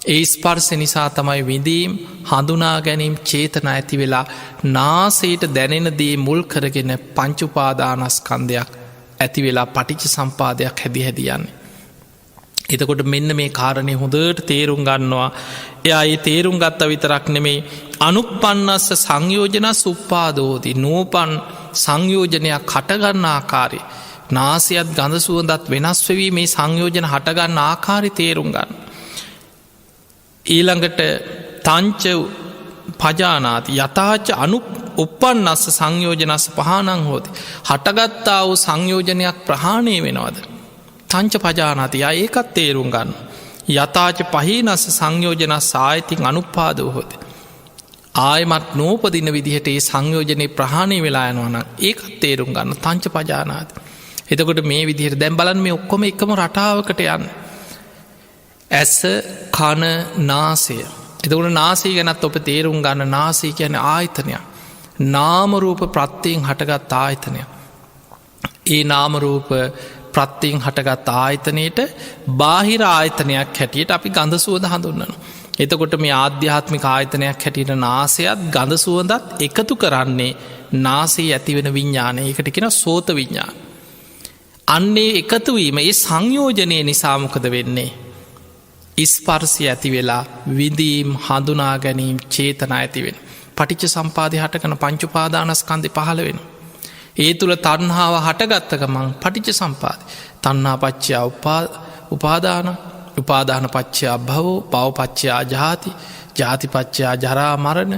ඒ ස්පර්සය නිසා තමයි විඳීම් හඳුනා ගැනීම් චේතන ඇති වෙලා නාසයට දැනෙනදේ මුල් කරගෙන පංචුපාදානස්කන්ධයක් ඇති වෙලා පටිච්ච සම්පාදයක් හැදි හැදියන්නේ. එතකොට මෙන්න මේ කාරණය හොඳට තේරුම් ගන්නවා. එයා ඒ තේරුම් ගත්ත විතරක් නෙමේ අනුපන්නස්ස සංයෝජනස් උප්පාදෝති නූපන් සංයෝජනයක් හටගන්න ආකාරය නාසයත් ගඳ සුවඳත් වෙනස් වී මේ සංයෝජන හටගන්න ආකාරි තේරුම් ගන්න. ඊළඟට තංච පජානාති යථාච අනු උපන්නස්ස සංයෝජනස්ස පහනං හෝති. හටගත්තා වූ සංයෝජනයක් ප්‍රහාණය වෙනවද. තංච පජානාති ඒකත් තේරුම් ගන්න. යථාච පහිනස්ස සංයෝජනස් ආයතින් අනුපාදව හොති. ආයමත් නෝපදින විදිහට ඒ සංයෝජනය ප්‍රහාණය වෙලා යනවන ඒකත් තේරුම් ගන්න තංච පජානාති. එතකොට මේ විදිහට දැම් බලන් මේ ඔක්කොම එකම රටාවකට යන්න. ඇස කන නාසය. එතකොට නාසී ගැනත් ඔප තේරුම් ගන්න නාසී කියන ආයතනයක්. නාමරූප ප්‍රත්තියෙන් හටගත් ආයතනයක්. ඒ නාමරූප ප්‍රත්තියෙන් හටගත් ආයතනයට බාහිර ආයතනයක් හැටියට අපි ගඳ සුවඳ හඳුන්නන. එතකොට මේ ආධ්‍යාත්මික ආයතනයක් හැටියට නාසයත් ගඳ සුවඳත් එකතු කරන්නේ නාසී ඇතිවෙන විඤ්ඥානය එකට කෙන සෝත විඤ්ඥාන. අන්නේ එකතුවීම ඒ සංයෝජනය නිසාමොකද වෙන්නේ. ඉස්පර්සය ඇති වෙලා විදීම් හඳුනා ගැනීම් චේතන ඇතිවෙන. පටිච්ච සම්පාදය හටකන පංචුපාදානස්කන්ධය පහළ වෙන. ඒ තුළ තන්හාාව හටගත්තකමං පටිච්ච සම්පාද. තන්නා පච්චයා උපාදාන උපාදාන පච්චයා භවෝ පවපච්චයා ජාති ජාතිපච්චයා ජරා මරණ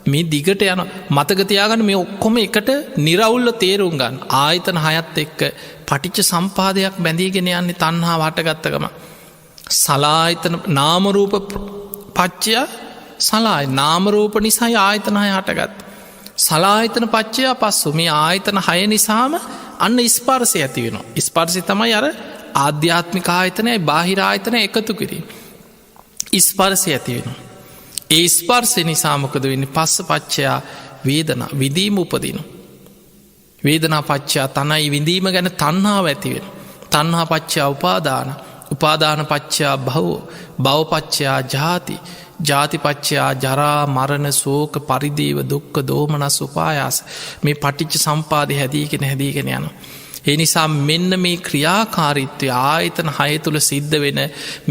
මේ දිගට යන මතගතයාගන්න මේ ඔක්කොම එකට නිරවුල්ල තේරුම් ගන්න ආයතන හයත් එක්ක පටිච්ච සම්පාදයක් බැඳීගෙන යන්නේ තන්හා හටගත්තකම. සලායතන නාමරූප පච්චයා සලායි නාමරූප නිසා ආයතනහය හටගත්. සලාහිතන පච්චයා පස්සු මේ ආයතන හය නිසාම අන්න ස්පර්සය ඇති වෙන. ස්පර්සි තමයි අර ආධ්‍යාත්මික ආයතනය බාහිර ආයතන එකතු කිරීම. ස්පර්සය ඇති වෙන. ඒ ස්පර්සය නිසාමකද වෙන්න පස්ස පච්චයා වේදන විදීම උපදින. වේදනා පච්චයා තනයි විඳීම ගැන තන්හාාව ඇතිවෙන. තන්හා පච්චයා උපාදාන උපාදාන පච්චයා භවෝ බවපච්චයා ජාති ජාතිපච්චයා ජරා මරණ සෝක පරිදේව දුක්ක දෝමනස් උපායාස මේ පටිච්ච සම්පාදය හැදීගෙන හැදීගෙන යන. ඒ නිසා මෙන්න මේ ක්‍රියාකාරිත්වය ආයතන හය තුළ සිද්ධ වෙන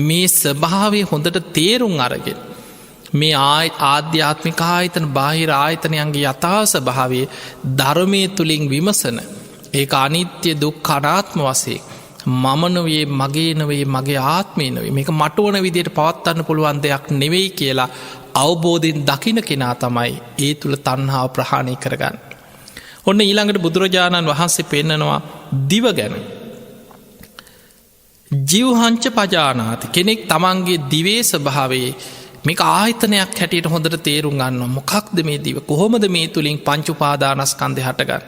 මේ ස්වභාවය හොඳට තේරුම් අරගෙන. මේ ආධ්‍යාත්මික ආයතන බාහිර ආයතනයන්ගේ යථාස භාවය ධර්මය තුළින් විමසන ඒ අනිත්‍ය දුක් අනාත්ම වසේ මමනවේ මගේ නවේ මගේ ආත්මය නවේ මේක මටුවන විදියට පවත්වන්න පුළුවන් දෙයක් නෙවෙයි කියලා අවබෝධයෙන් දකින කෙනා තමයි ඒ තුළ තන්හාාව ප්‍රහාණය කරගන්න. ඔන්න ඊළඟට බුදුරජාණන් වහන්සේ පෙන්නනවා දිව ගැන. ජීවහංච පජානාති කෙනෙක් තමන්ගේ දිවේ ස්වභාවයේ මේක ආයතනයක් හැටියට හොඳට තේරුම් ගන්න මොකක්ද මේ දිව කොහොමද මේ තුළින් පංචුපාදානස්කන්ධය හටගන්න.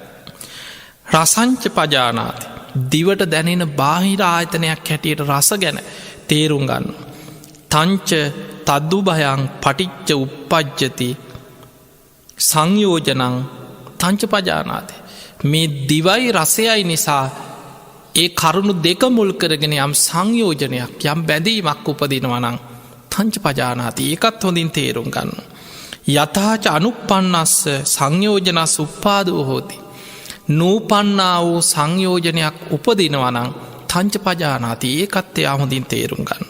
රසංච පජානාති දිවට දැනෙන බාහිර ආයතනයක් හැටියට රස ගැන තේරුම් ගන්න. තංච තද්දු භයං පටිච්ච උප්පජ්ජති සංයෝජනං තංච පජානාති. මේ දිවයි රසයයි නිසා ඒ කරුණු දෙක මුල් කරගෙන යම් සංයෝජනයක් යම් බැඳීමක් උපදිනවනං තංච පජානාති ඒකත් හොඳින් තේරුම් ගන්න. යථාච අනුපන්නස්ස සංයෝජනස් උප්පාදෝ හෝති. නූපන්නා වූ සංයෝජනයක් උපදිනවනං තංච පජානාති ඒකත් එයා හොඳින් තේරුම් ගන්න.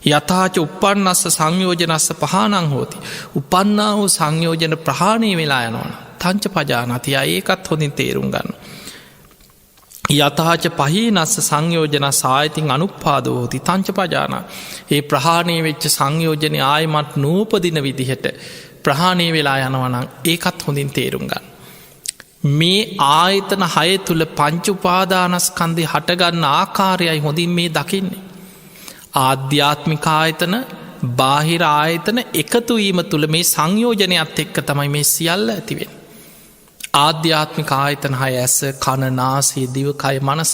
යථාච උපන්නස්ස සංයෝජනස්ස පහනං හෝති. උපන්නා වූ සංයෝජන ප්‍රහාණය වෙලා යනවන තංච පජානතියා ඒකත් හොඳින් තේරුම් ගන්න. යතාච පහීනස්ස සංයෝජන සාහිතින් අනුපාදෝති තංච පජාන. ඒ ප්‍රහාණය වෙච්ච සංයෝජනය ආයමත් නූපදින විදිහට ප්‍රහාණය වෙලා යනවනං ඒකත් හොඳින් තේරුම් ගන්න. මේ ආයතන හය තුළ පංචුපාදානස්කන්දය හටගන්න ආකාරයයි හොඳින් මේ දකින්නේ. ආධ්‍යාත්මික ආයතන බාහිර ආයතන එකතුවීම තුළ මේ සංයෝජනයත් එක්ක තමයි මේ සියල්ල ඇතිවෙන්. ආධ්‍යාත්මික ආයතන හය ඇස කණ නාසය දිවකය මනස.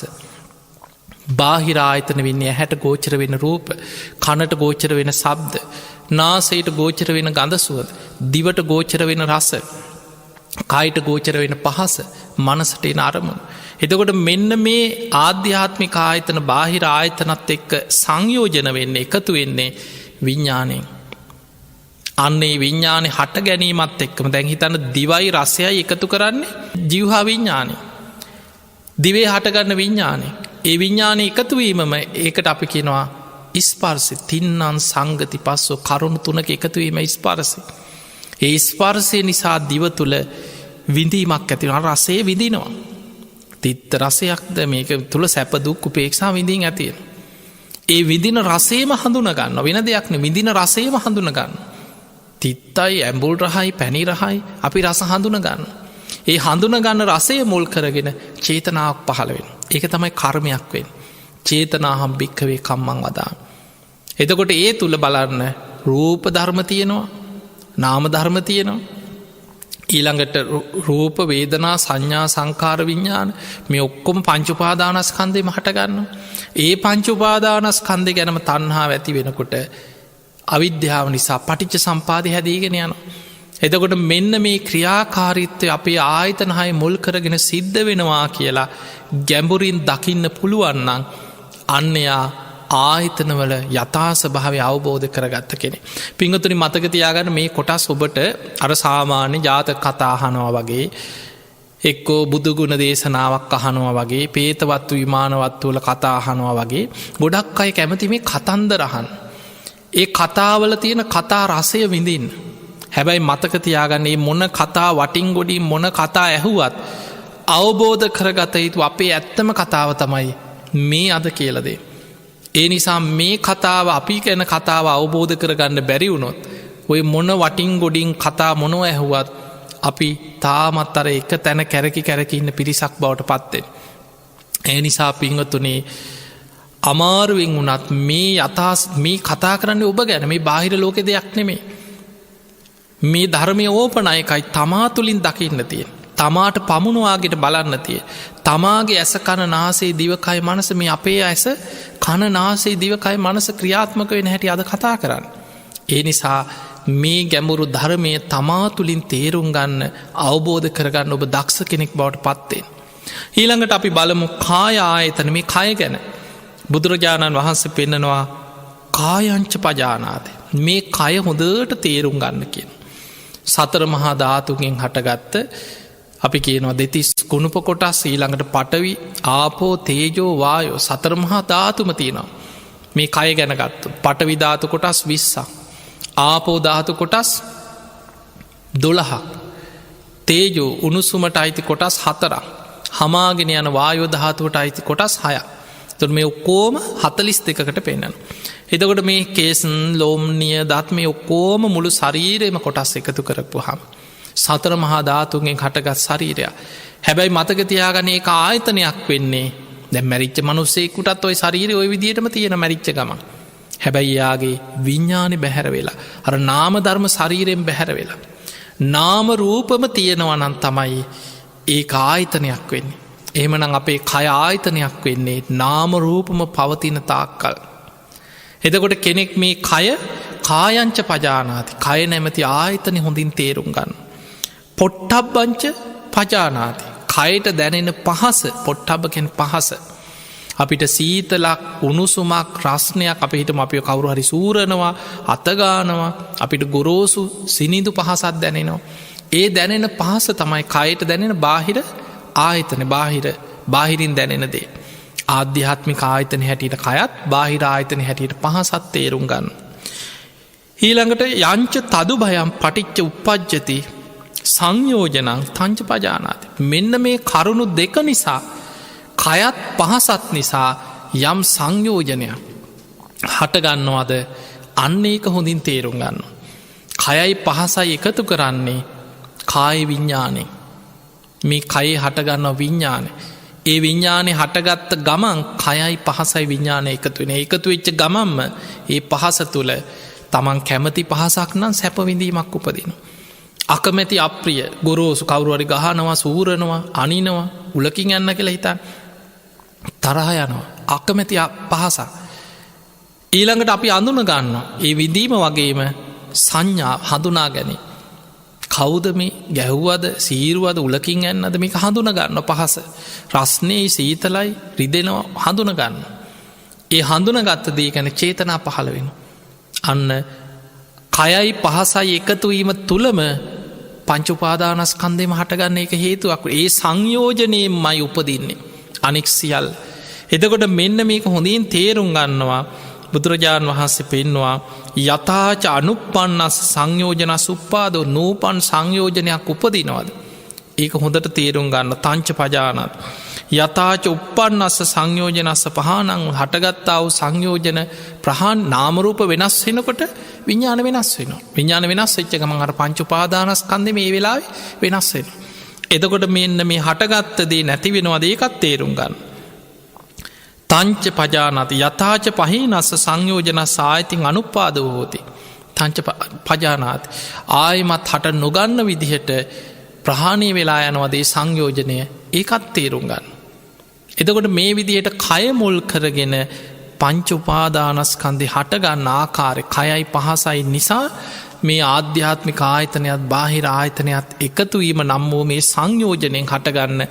බාහිර ආයතන වෙන්නේ හැට ගෝචර වෙන රූප කණට ගෝචර වෙන සබ්ද නාසයට ගෝචර වෙන ගඳසුවද දිවට ගෝචර වෙන රස කායිට ගෝචර වෙන පහස මනසට එන අරමුණ. එතකොට මෙන්න මේ ආධ්‍යාත්මික ආයතන බාහිර ආයතනත් එක්ක සංයෝජන වෙන්නේ එකතු වෙන්නේ විඤ්ඥානයෙන්. අන්නේ විඤ්ඥානය හට ගැනීමත් එක්කම දැන් හිතන්න දිවයි රසයයි එකතු කරන්නේ ජීවහා විඤ්ඥානය. දිවේ හටගන්න විඤ්ඥානය. ඒ විඤ්ඥානය එකතුවීමම ඒකට අපි කෙනවා ඉස්පර්සි තින්නන් සංගති පස්සෝ කරුණු තුනක එකතුවීම ඉස්පර්සි. ඒ ස්පර්සය නිසා දිව තුළ විඳීමක් ඇතිවන රසේ විදිනවා. තිත්ත රසයක්ද මේක තුළ සැපදුක් උපේක්ෂා විඳීන් ඇතියෙන. ඒ විදින රසේම හඳුනගන්න වෙන දෙයක්න විදින රසේම හඳුනගන්න. තිත්තයි ඇම්බුල් රහයි පැණි රහයි අපි රස හඳුන ගන්න. ඒ හඳුන ගන්න රසය මුල් කරගෙන චේතනාවක් පහළ වෙන. ඒක තමයි කර්මයක් වෙන්. චේතනාහම් භික්කවේ කම්මං වදා. එතකොට ඒ තුළ බලන්න රූප ධර්ම තියෙනවා නාම ධර්ම තියෙනවා. ඊළඟට රූප වේදනා සංඥා සංකාර විඤ්ඥාන මේ ඔක්කොම පංචුපාදානස්කන්දය මහටගන්න. ඒ පංචුපාදානස්කන්දය ගැනම තන්හා ඇති වෙනකොට අවිද්‍යාව නිසා පටිච්ච සම්පාදය හැදීගෙන යන. එතකොට මෙන්න මේ ක්‍රියාකාරීත්වය අපේ ආයතනහය මුල් කරගෙන සිද්ධ වෙනවා කියලා ගැඹුරින් දකින්න පුළුවන්නන් අන්නයා ආයතනවල යථාස භාවය අවබෝධ කරගත්ත කෙනෙ. පිංහතුනි මතකතියාගන්න මේ කොටස් ඔබට අර සාමාන්‍ය ජාත කතාහනවා වගේ එක්කෝ බුදුගුණ දේශනාවක් අහනවා වගේ පේතවත්තු විමානවත්තුවල කතාහනවා වගේ ගොඩක් අය කැමති මේ කතන්දරහන්. ඒ කතාවල තියෙන කතා රසය විඳින්. හැබැයි මතකතියාගන්නේ මොන කතා වටින් ගොඩින් මොන කතා ඇහුවත් අවබෝධ කරගත යුතු අපේ ඇත්තම කතාව තමයි මේ අද කියලදේ. ඒ නිසා මේ කතාව අපි ගැන කතාව අවබෝධ කරගන්න බැරි වුණොත් ඔය මොන වටින් ගොඩින් කතා මොනව ඇහුවත් අපි තාමත් අර එක තැන කැරකින්න පිරිසක් බවට පත්තෙන්. ඒ නිසා පිංහතුනේ අමාරුවෙන් වුනත් මේ යථාස් මේ කතා කරන්න ඔබ ගැන මේ බාහිර ලෝකෙ දෙයක් නෙමේ. මේ ධර්මය ඕපනයකයි තමා තුළින් දකින්න තියෙන්. තමාට පමුණවාගෙට බලන්න තිය. තමාගේ ඇස කණ නාසේ දිවකයි මනස මේ අපේ ඇස කණ නාසේ දිවකයි මනස ක්‍රියාත්මක වෙන හැටි අද කතා කරන්න. ඒ නිසා මේ ගැඹුරු ධර්මය තමා තුළින් තේරුම් ගන්න අවබෝධ කරගන්න ඔබ දක්ෂ කෙනෙක් බවට පත්තෙන්. ඊළඟට අපි බලමු කාය ආයතන මේ කය ගැන. බුදුරජාණන් වහන්සේ පෙන්නනවා කායංච පජානාද මේ කය හොඳට තේරුම් ගන්න කියන. සතර මහා ධාතුගෙන් හටගත්ත අපි කියනවා දෙතිස් කුණුප කොටස් ඊළඟට පටවි ආපෝ තේජෝ වායෝ සතර මහා ධාතුම තියෙනවා. මේ කය ගැනගත්තු පටවි ධාතු කොටස් 20ක් ආපෝ ධාතු කොටස් 12ක් තේජෝ උණුසුමට අයිති කොටස් 4ක් හමාගෙන යන වායෝ ධාතුවට අයිති කොටස් 6ක්. තුර මේ ඔක්කෝම 42කට පෙන්න්නන. එතකොට මේ කේසන් ලෝම්නිය දත් මේ ඔක්කෝම මුළු ශරීරයම කොටස් එකතු කරපු හම. සතර මහා ධාතුන්ගෙන් හටගත් ශරීරය. හැබැයි මතකතියාගන ඒ ආයතනයක් වෙන්නේ දැ මැරිච්ච මනුස්සෙකුටත් ඔය ශරීරය ඔය විදිටම තියෙන මැරිච්ච ගම. හැබැයි යාගේ විඤ්ඥානි බැහැර වෙලා. අර නාම ධර්ම ශරීරයෙන් බැහැර වෙලා. නාම රූපම තියෙනවනන් තමයි ඒ ආයතනයක් වෙන්නේ. එහෙමනම් අපේ කය ආයතනයක් වෙන්නේ නාම රූපම පවතින තාක්කල්. එතකොට කෙනෙක් මේ කය කායංච පජානාති කය නැමති ආයතන හොඳින් තේරුම් ගන්න. පොට්ටබ්බංච පජානාති කයට දැනෙන පහස පොට්ටබ්බකෙන් පහස. අපිට සීතලක් උණුසුමක් රස්නයක් අප හිටම අපිය කවුරු හරි සූරනවා අතගානවා අපිට ගොරෝසු සිනිදු පහසත් දැනෙනවා. ඒ දැනෙන පහස තමයි කයට දැනෙන බාහිර ආයතන බාහිරින් දැනෙන දේ. ආධ්‍යාත්මික ආයතන හැටියට කයත් බාහිර ආයතන හැටියට පහසත් තේරුම් ගන්න. ඊළඟට යංච තදු භයම් පටිච්ච උපජ්ජති සංයෝජනං තංච පජානාති. මෙන්න මේ කරුණු දෙක නිසා කයත් පහසත් නිසා යම් සංයෝජනයක් හටගන්නවාද අන්න ඒක හොඳින් තේරුම් ගන්න. කයයි පහසයි එකතු කරන්නේ කාය විඤ්ඥානය. මේ කයේ හටගන්න විඤ්ඥානය. ඒ විඤ්ඥානය හටගත්ත ගමන් කයයි පහසයි විඤ්ඥානය එකතුවෙන එකතු වෙච්ච ගමන්ම ඒ පහස තුළ තමන් කැමති පහසක් නම් සැපවිඳීමක් උපදින. අකමැති අප්‍රිය ගොරෝසු කවරුවරි ගහනවා සූරනවා අනිනවා උලකින් යන්න කියලා හිතන් තරහ යනවා අකමැති පහසක්. ඊළඟට අපි අඳුන ගන්න ඒ විදීම වගේම සංඥා හඳුනා ගැනී. කෞද මේ ගැහ්වද සීරුවද උලකින් ඇන්නද මේක හඳුන ගන්න පහස. රස්නේ සීතලයි රිදෙනවා හඳුන ගන්න. ඒ හඳුන ගත්ත දේ ගැන චේතනා පහළ වෙන. අන්න කයයි පහසයි එකතුවීම තුළම පංචුපාදානස්කන්දෙම හටගන්න එක හේතුවක්. ඒ සංයෝජනයෙන් මයි උපදින්නේ. අනෙක් සියල්. එතකොට මෙන්න මේක හොඳින් තේරුම් ගන්නවා බුදුරජාණන් වහන්සේ පෙන්වා යථාච අනුපන්නස් සංයෝජන සුප්පාදෝ නූපන් සංයෝජනයක් උපදිනවද. ඒක හොඳට තේරුම් ගන්න තංච පජානත්. යථාච උපන්නස්ස සංයෝජනස්ස පහනං හටගත්තාව සංයෝජන ප්‍රහාන් නාමරූප වෙනස් වෙනකොට විඤ්ඥාන වෙනස් වෙන. විඤ්ඥාන වෙනස් වෙච්ච ගමන් අර පංචුපාදානස්කන්ද මේ වෙලා වෙනස් වෙන. එතකොට මෙන්න මේ හටගත්තදේ නැති වෙනවාද ඒකත් තේරුම් ගන්න. තංච පජානති යථාච පහිනස්ස සංයෝජන සාහිතින් අනුපාද හෝති. තංච පජානාති ආයමත් හට නොගන්න විදිහට ප්‍රහාණය වෙලා යනවදේ සංයෝජනය ඒකත් තේරුම් ගන්න. එතකොට මේ විදිහට කය මුල් කරගෙන පංචුපාදානස්කන්දි හටගන්න ආකාරය කයයි පහසයි නිසා මේ ආධ්‍යාත්මික ආයතනයත් බාහිර ආයතනයත් එකතුවීම නම් වූ මේ සංයෝජනයෙන් හටගන්න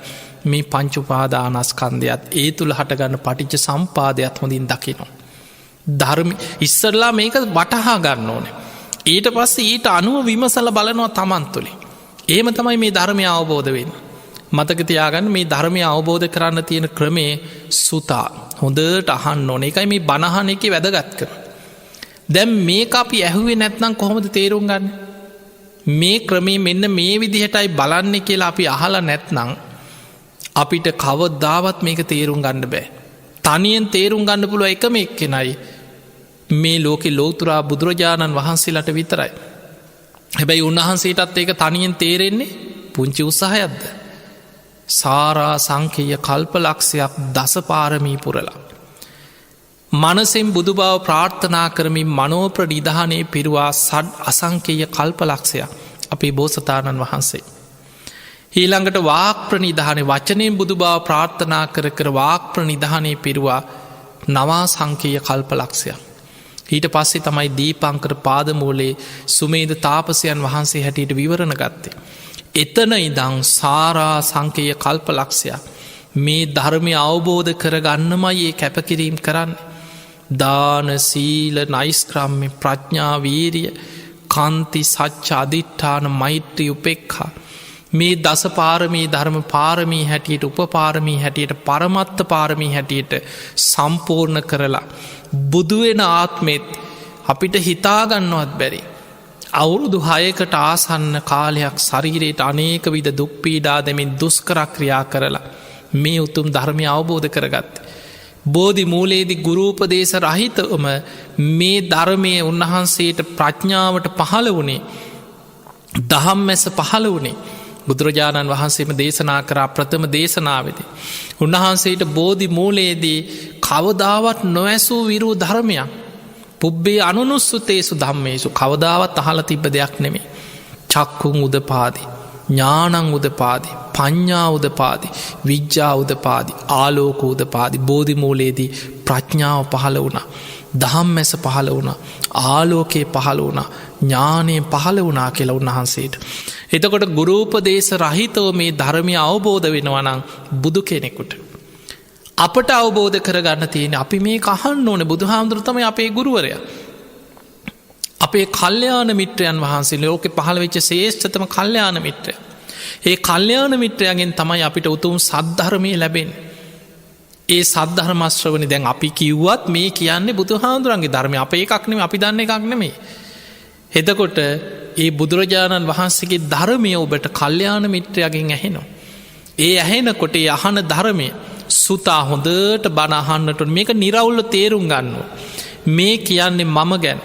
මේ පංචුපාදානස්කන්ධයත් ඒ තුළ හටගන්න පටිච්ච සම්පාදයක් හොඳින් දකිනවා. ධර්ම ඉස්සරලා මේක වටහා ගන්න ඕන. ඊට පස්සේ ඊට අනුව විමසල බලනවා තමන් තුළින්. ඒම තමයි මේ ධර්මය අවබෝධ වෙන්න. මතකතියාගන්න මේ ධර්මය අවබෝධ කරන්න තියෙන ක්‍රමේ සුතා හොඳට අහන්න ඕන එකයි මේ බණහන එක වැදගත්කම. දැම් මේ අපි ඇහුවේ නැත්නම් කොහොමද තේරුම් ගන්න. මේ ක්‍රමේ මෙන්න මේ විදිහටයි බලන්න කියලා අපි අහලා නැත්නම් අපිට කවදාවත් මේක තේරුම් ගන්න බෑ. තනියෙන් තේරුම් ගන්න පුළුව එකම එක්කෙනයි මේ ලෝකෙ ලෝතුරා බුදුරජාණන් වහන්සේලට විතරයි. හැබැයි උන්වහන්සේටත් ඒක තනියෙන් තේරෙන්නේ පුංචි උත්සාහයක්ද. සාරා සංකේය කල්පලක්ෂයක් දසපාරමී පුරලා. මනසෙන් බුදු බව ප්‍රාර්ථනා කරමින් මනෝප්‍රනිධානය පිරුවා සඩ් අසංකේය කල්පලක්ෂයක් අපේ බෝසතාණන් වහන්සේ. ඊළඟට වාක්ප්‍රනිධානය වචනයෙන් බුදු බව ප්‍රාර්ථනා කර කර වාක්ප්‍රනිධානය පිරුවා නවා සංකේය කල්පලක්ෂයක්. ඊට පස්සේ තමයි දීපංකර පාදමූලේ සුමේද තාපසයන් වහන්සේ හැටියට විවරණ ගත්තේ. එතන ඉදං සාරා සංකේය කල්පලක්ෂයක් මේ ධර්මය අවබෝධ කරගන්නමයි ඒ කැපකිරීම් කරන්න. දාන සීල නයිස්ක්‍රම්මි ප්‍රඥා වීරිය කන්ති සච්ච අධිට්ඨාන මෛත්‍රී උපෙක්ඛා මේ දස පාරමී ධර්ම පාරමී හැටියට උපපාරමී හැටියට පරමත්ත පාරමී හැටියට සම්පූර්ණ කරලා බුදුවෙන ආත්මෙත් අපිට හිතාගන්නවත් බැරි. අවුරුදු 6කට ආසන්න කාලයක් ශරීරයට අනේක විද දුක්පීඩා දෙමින් දුස්කරක්‍රියා කරලා මේ උතුම් ධර්මය අවබෝධ කරගත්ත. බෝධි මූලේදි ගුරූපදේශ රහිතවම මේ ධර්මය උන්වහන්සේට ප්‍රඥාවට පහළ වනේ දහම් මැස පහළ වනේ බුදුරජාණන් වහන්සේම දේශනා කරා ප්‍රථම දේශනාවද. උන්වහන්සේට බෝධි මූලේදී කවදාවත් නොඇසූ විරූ ධර්මයක් පුබ්බේ අනුනුස්සුතේසු ධම්මේසු කවදාවත් අහල තිබ්බ දෙයක් නෙමේ. චක්කුන් උදපාදි ඥානං උදපාදි පඤ්ඥා උදපාදි විජ්ජා උදපාදි ආලෝක උදපාදි බෝධි මූලේදී ප්‍රඥාව පහළ වුණ දහම් මැස පහළ වුණ ආලෝකයේ පහළ වුණ ඥානය පහළ වුණා කියලා උන්වහන්සේට. එතකොට ගුරූපදේශ රහිතව මේ ධර්මය අවබෝධ වෙනවනං බුදු කෙනෙකුට. අපට අවබෝධ කරගන්න තියෙන අපි මේ කහන්න ඕන බුදු හාමුදුරතම අපේ ගුරුවරය. අපේ කල්්‍යයාන මිත්‍රයන් වහන්සේ ලෝක පහළ වෙච්ච ශේෂ්ඨතම කල්්‍යයාන මිත්‍රය. ඒ කල්්‍යයාන මිත්‍රයගෙන් තමයි අපිට උතුම් සද්ධර්මය ලැබෙන්. ඒ සද්ධර්මශ්‍රවනි දැන් අපි කිව්වත් මේ කියන්නේ බුදු හාමුදුරන්ගේ ධර්මය අප එකක්නෙම අපි දන්න එකක් නෙමේ. එතකොට ඒ බුදුරජාණන් වහන්සේගේ ධර්මය ඔබට කල්්‍යයාන මිත්‍රයගෙන් ඇහෙනවා. ඒ ඇහෙනකොට ඒ අහන ධර්මය සුතා හොඳට බණහන්නට මේක නිරවුල්ල තේරුම් ගන්න. මේ කියන්නේ මම ගැන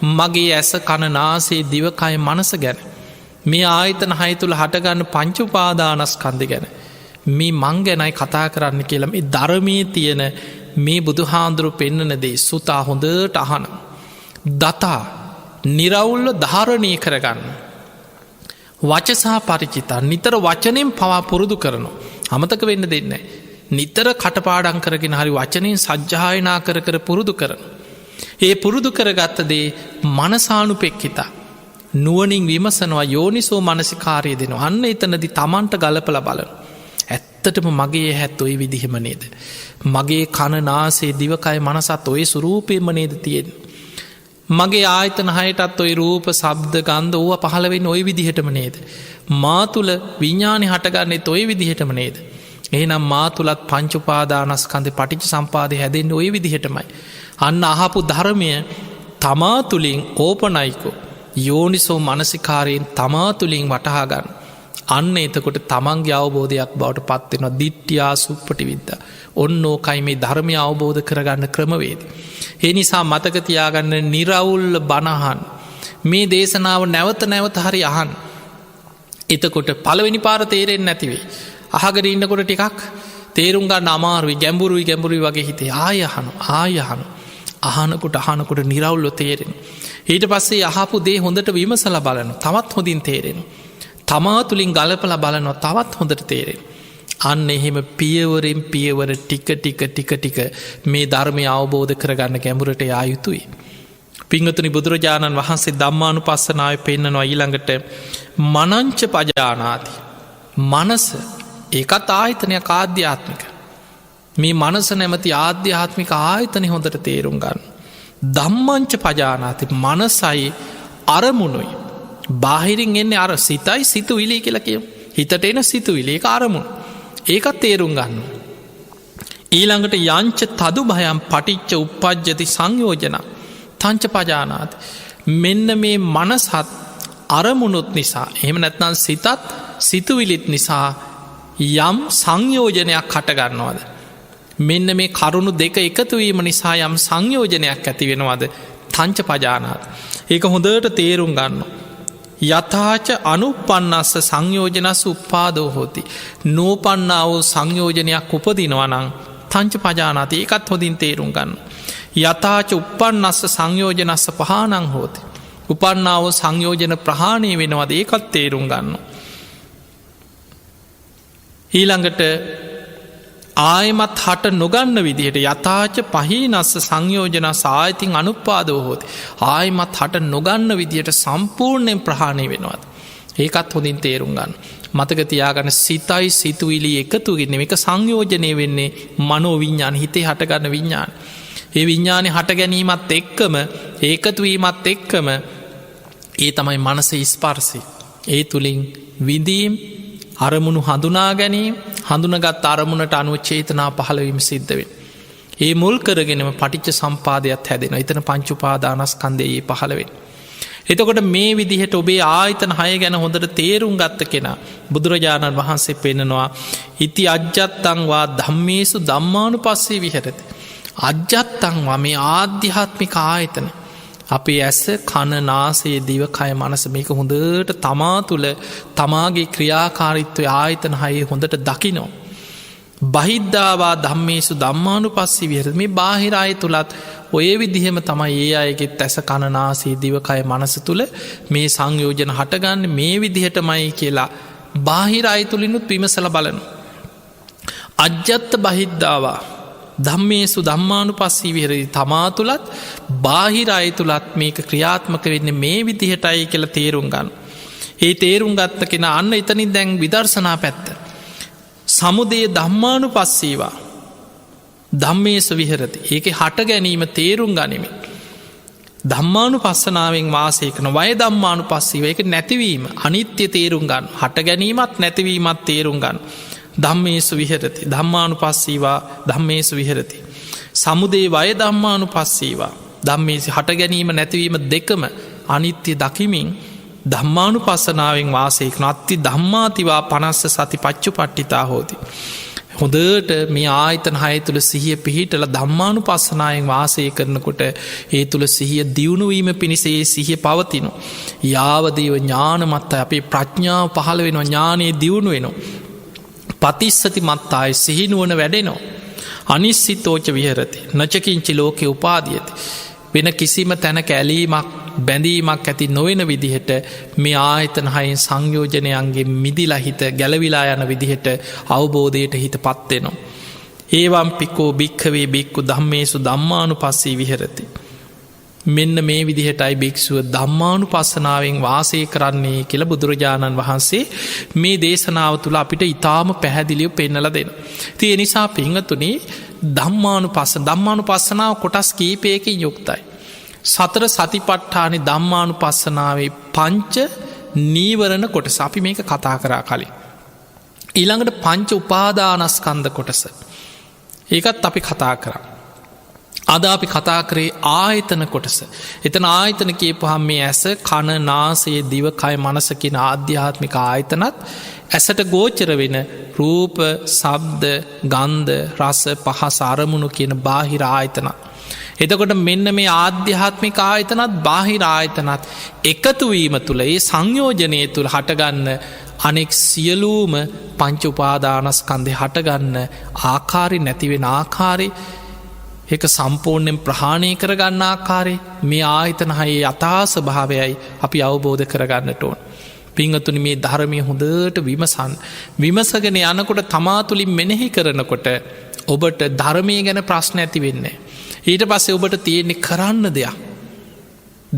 මගේ ඇස කණනාසේ දිවකය මනස ගැන මේ ආයතන හය තුළ හටගන්න පංචුපාදානස්කන්ධ ගැන මේ මං ගැනයි කතා කරන්න කියලා මේ ධර්මයේ තියෙන මේ බුදුහාඳුරු පෙන්නන දේ සුතා හොඳට අහන දතා නිරවුල්ල ධාරණය කරගන්න වචසා පරිචිතා නිතර වචනයෙන් පවා පුරුදු කරනවා අමතක වෙන්න දෙන්න නිතර කටපාඩං කරගෙන හරි වචනයෙන් සජ්ජායනා කර පුරුදු කරන ඒ පුරුදු කරගත්තදේ මනසානුපෙක්කිතා නුවනින් විමසනවා යෝනිසෝ මනසිකාරය දෙනවා අන්න එතනදි තමන්ට ගලපල බලන ඇත්තටම මගේ හැත් ඔය විදිහෙම නේද මගේ කණනාසේ දිවකය මනසත් ඔය සුරූපයම නේද තියෙන මගේ ආයතන හයටත් ඔයි රූප සබ්ද ගන්ධ ඕව පහළවෙන්න ඔය විදිහටම නේද මා තුළ විඤ්ඥානි හටගන්නෙත් ඔය විදිහටම නේද එහෙනම් මා තුළත් පංචුපාදානස්කන්ධ පටිච්ච සම්පාදය හැදෙන්න්න ඔය විදිහටමයි අන්න අහපු ධර්මය තමා තුළින් ඕපනයිකෝ යෝනිසෝ මනසිකාරයෙන් තමා තුළින් වටහාගන්න අන්න එතකොට තමන්ගේ අවබෝධයක් බවට පත්වෙනවා දිට්ටියා සුප්පටි විද්ද ඔන්න ඕකයි මේ ධර්මය අවබෝධ කරගන්න ක්‍රමවේද. ඒ නිසා මතකතියාගන්න නිරවුල්ල බණහන් මේ දේශනාව නැවත නැවත හරි අහන් එතකොට පළවෙනි පාර තේරෙන් නැතිවේ. අහගර ඉන්නකොට ටිකක් තේරුම් ගන්න අමාරුයි ගැඹුරුයි වගේ හිතේ ආයහන අහනකොට නිරවුල්ල තේරෙන. ඊට පස්සේ අහපු දේ හොඳට විමසල බලන තවත් හොඳින් තේරෙන. තමා තුළින් ගලපල බලනවා තවත් හොඳට තේරෙන. අන්න එහෙම පියවරෙන් පියවර ටික මේ ධර්මය අවබෝධ කරගන්න ගැඹුරට යායුතුයි. පිංගතුනි බුදුරජාණන් වහන්සේ ධම්මානු පස්සනාව පෙන්න්නනවා ඊළඟට මනංච පජානාති. මනස ඒකත් ආයතනයක් ආධ්‍යාත්මික. මේ මනස නැමති ආධ්‍යාත්මික ආයතනය හොඳට තේරුම් ගන්න. ධම්මංච පජානාති මනසයි අරමුණුයි. බාහිරින් එන්නේ අර සිතයි සිතු විලි කියලා කියව. හිතට එන සිතු විලි ඒක අරමුණ. ඒකත් තේරුම් ගන්න. ඊළඟට යංච තදු භයම් පටිච්ච උප්පජ්ජති සංයෝජන තංච පජානාති. මෙන්න මේ මනසත් අරමුණුත් නිසා එහෙම නැත්නම් සිතත් සිතුවිලිත් නිසා යම් සංයෝජනයක් හටගන්නවාද. මෙන්න මේ කරුණු දෙක එකතුවීම නිසා යම් සංයෝජනයක් ඇති වෙනවාද තංච පජානාත්. ඒක හොඳට තේරුම් ගන්න. යථාච අනුපන්නස්ස සංයෝජනස් උපාදෝ හෝති. නෝපන්නා වූ සංයෝජනයක් උපදිනවනං තංච පජානාති ඒකත් හොඳින් තේරුම් ගන්න. යථාච උපන්නස්ස සංයෝජනස්ස පහනං හෝති. උපන්නාව සංයෝජන ප්‍රහාණය වෙනවද ඒකත් තේරුම් ගන්න. ඊළඟට ආයමත් හට නොගන්න විදිහට යථාච පහිනස්ස සංයෝජනස් ආයතින් අනුපාදව හෝති. ආයමත් හට නොගන්න විදිහට සම්පූර්ණයෙන් ප්‍රහාණය වෙනවාද. ඒකත් හොඳින් තේරුම් ගන්න. මතක තියාගන්න සිතයි සිතුවිලි එකතුගෙන එක සංයෝජනය වෙන්නේ මනෝ විඤ්ඥාන හිතේ හටගන්න විඤ්ඥාන. ඒ විඤ්ඥානය හට ගැනීමත් එක්කම ඒකතුවීමත් එක්කම ඒ තමයි මනස ස්පර්සි. ඒ තුළින් විඳීම් අරමුණු හඳුනා ගැනීම හඳුනගත් අරමුණට අනුව චේතනා පහළවීම සිද්ධවෙන්. ඒ මුල් කරගෙනම පටිච්ච සම්පාදයක් හැදෙන එතන පංචුපාදානස්කන්දයේ පහළවෙන්. එතකොට මේ විදිහට ඔබේ ආයතන හය ගැන හොඳට තේරුම් ගත්ත කෙනා බුදුරජාණන් වහන්සේ පෙන්නවා ඉති අජ්ජත්තංවා ධම්මේසු ධම්මානු පස්සේ විහරති. අජ්ජත්තංවා මේ ආධ්‍යාත්මික ආයතන අපේ ඇස කණනාසේ දිවකය මනස මේක හොඳට තමා තුළ තමාගේ ක්‍රියාකාරිත්වය ආයතන හයේ හොඳට දකිනෝ. බහිද්ධවා ධම්මේසු ධම්මානු පස්සි විහර මේ බාහිරාය තුළත් ඔය විදිහෙම තමයි ඒ අයගෙත් ඇස කණනාසේ දිවකය මනස තුළ මේ සංයෝජන හටගන්න මේ විදිහටමයි කියලා බාහිරාය තුළිනුත් විමසල බලන. අජ්ජත්ත බහිද්ධවා ධම්මේසු ධම්මානු පස්සී විහරදි තමා තුළත් බාහිරය තුළත් මේක ක්‍රියාත්මක වෙන්න මේ විදිහටයි කියල තේරුම් ගන්න. ඒ තේරුම් ගත්ත කෙන අන්න එතනින් දැන් විදර්ශනා පැත්ත. සමුදේ ධම්මානු පස්සීවා ධම්මේසු විහරති ඒක හට ගැනීම තේරුම් ගනිමින්. ධම්මානු පස්සනාවෙන් වාසය කන වය ධම්මානු පස්සීව එක නැතිවීම අනිත්‍ය තේරුම් ගන්න හට ගැනීමත් නැතිවීමත් තේරුම් ගන්න. ධම්මේසු විහරති ධම්මානු පස්සීවා ධම්මේසු විහරති. සමුදේ වය ධම්මානු පස්සීවා ධම්මේසි හට ගැනීම නැතිවීම දෙකම අනිත්‍ය දකිමින් ධම්මානු පස්සනාවෙන් වාසයකන අත්ති ධම්මාතිවා පනස්ස සති පච්චු පට්ටිතා හෝති. හොඳට මේ ආයතන හය තුළ සිහිය පිහිටල ධම්මානු පස්සනායෙන් වාසය කරනකොට ඒ තුළ සිහිය දියුණුවීම පිණිසේ සිහිය පවතිනු. යාවදීව ඥානමත්ත අපේ ප්‍රඥාව පහළ වෙනවා ඥානයේ දියුණු වෙනවා. පතිස්සති මත්තායි සිහිනුවන වැඩෙනවා. අනිස්සිතෝච විහරති නචකින්චි ලෝකෙ උපාදියති. වෙන කිසිම තැනක ඇලීමක් බැඳීමක් ඇති නොවෙන විදිහට මේ ආයතන හයෙන් සංයෝජනයන්ගේ මිදිලා හිත ගැලවිලා යන විදිහට අවබෝධයට හිත පත්වෙනවා. ඒවම් පිකෝ භික්කවේ බික්කු ධම්මේසු ධම්මානු පස්සී විහරති. මෙන්න මේ විදිහටයි භික්‍ෂුව ධම්මානු පස්සනාවෙන් වාසය කරන්නේ කියල බුදුරජාණන් වහන්සේ මේ දේශනාව තුළ අපිට ඉතාම පැහැදිලියෝ පෙන්නල දෙන. තිය නිසා පිංහතුනේ ධම්මානු පස්සනාව කොටස් කීපයකින් යුක්තයි. සතර සතිපට්ඨානෙ ධම්මානු පස්සනාවේ පංච නීවරණ කොටස අපි මේක කතා කරා කලින්. ඊළඟට පංච උපාදානස්කන්ධ කොටස. ඒකත් අපි කතා කරා. අද අපි කතා කරේ ආයතන කොටස. එතන ආයතන කියපුහම මේ ඇස කන නාසයේ දිවකය මනස කියන ආධ්‍යාත්මික ආයතනත් ඇසට ගෝචර වෙන රූප සබ්ද ගන්ධ රස පහස අරමුණු කියන බාහිර ආයතනත්. එතකොට මෙන්න මේ ආධ්‍යාත්මික ආයතනත් බාහිර ආයතනත් එකතුවීම තුළ ඒ සංයෝජනය තුළ හටගන්න අනෙක් සියලූම පංච උපාදානස්කන්ධය හටගන්න ආකාරි නැතිවෙන ආකාරය ඒක සම්පූර්ණයෙන් ප්‍රහාණය කරගන්න ආකාරය මේ ආයතන හයේ අතාස භාවයයි අපි අවබෝධ කරගන්නට ඕන්. පිංහතුනි මේ ධර්මය හොඳට විමසගෙන යනකොට තමා තුළින් මෙනෙහි කරනකොට ඔබට ධර්මය ගැන ප්‍රශ්න ඇති වෙන්නේ. ඊට පස්සේ ඔබට තියෙන්නේ කරන්න දෙයක්.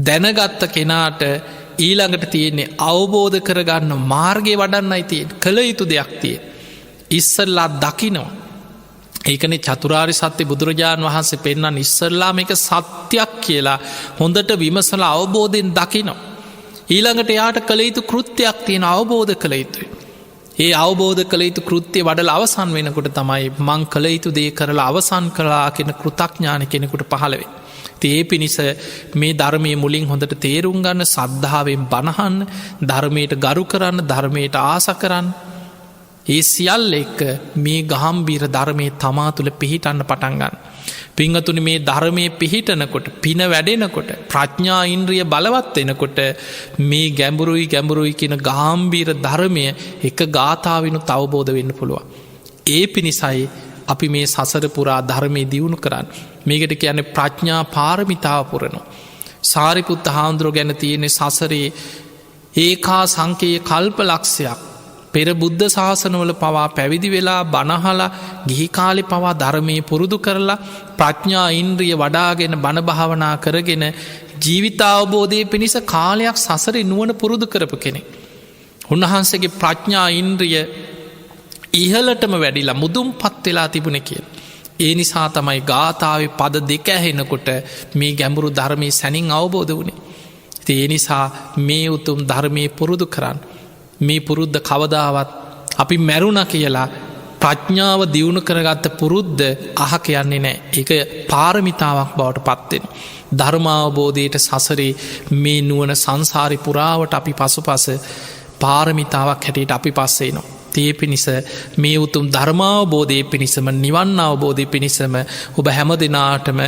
දැනගත්ත කෙනාට ඊළඟට තියෙන්නේ අවබෝධ කරගන්න මාර්ගය වඩන්නයි තියෙන් කළ යුතු දෙයක් තිය. ඉස්සල්ලා දකිනවා. ඒකන චතුරාරි සත්‍ය බුදුරජාණන් වහන්සේ පෙන්න්න ඉස්සල්ලාම එක සත්‍යයක් කියලා හොඳට විමසල අවබෝධයෙන් දකිනවා. ඊළඟට යාට කළ යුතු කෘත්‍යයක් තියෙන අවබෝධ කළ යුතුයි. ඒ අවබෝධ කළ යුතු කෘත්‍යය වඩල අවසන් වෙනකොට තමයි මං කළ යුතු දේ කරලා අවසන් කලා කෙන කෘතඥාන කෙනෙකුට පහළවේ. ඒ පිණිස මේ ධර්මය මුලින් හොඳට තේරුම් ගන්න සද්ධාවෙන් බණහන්න ධර්මයට ගරු කරන්න ධර්මයට ආස කරන්න. ඒ සියල් එක්ක මේ ගහම්බීර ධර්මය තමා තුළ පිහිටන්න පටන්ගන්න. පිංහතුනි මේ ධර්මය පිහිටනකොට පින වැඩෙනකොට ප්‍රඥා ඉන්ද්‍රිය බලවත් එනකොට මේ ගැඹුරුයි කියන ගාම්බීර ධර්මය එක ගාථාවෙනු තවබෝධ වෙන්න පුළුවන්. ඒ පිණිසයි අපි මේ සසර පුරා ධර්මය දියුණු කරන්න. මේකට කියන්නේ ප්‍රඥා පාරමිතාව පුරනවා. සාරිපුත්ත හාමුදුරුවෝ ගැන තියෙන සසරේ ඒකා සංකයේ කල්ප ලක්ෂයක් පෙර බුද්ධ ශාසනවල පවා පැවිදි වෙලා බණහලා ගිහිකාලි පවා ධර්මය පුරුදු කරලා ප්‍රඥා ඉන්ද්‍රිය වඩාගෙන බණභාවනා කරගෙන ජීවිතාවබෝධය පිණිස කාලයක් සසරේ නුවණ පුරුදු කරපු කෙනෙක්. උන්වහන්සේගේ ප්‍රඥා ඉන්ද්‍රිය ඉහලටම වැඩිලා මුදුම් පත් වෙලා තිබුණ කියල. ඒ නිසා තමයි ගාථාව පද දෙක ඇහෙනකොට මේ ගැඹුරු ධර්මය සැනින් අවබෝධ වුණේ. ඒ නිසා මේ උතුම් ධර්මය පුරුදු කරන්න. මේ පුරුද්ධ කවදාවත් අපි මැරුණ කියලා ප්‍රඥාව දියුණු කරගත්ත පුරුද්ධ අහ කියන්නේ නෑ. එක පාරමිතාවක් බවට පත්වෙන. ධර්මාවබෝධයට සසරේ මේ නුවන සංසාරි පුරාවට අපි පසුපස පාරමිතාවක් හැටියට අපි පස්සේනවා. ඒ පිණිස මේ උතුම් ධර්මාවබෝධය පිණිසම නිවන් අවබෝධය පිණිසම ඔබ හැම දෙනාටම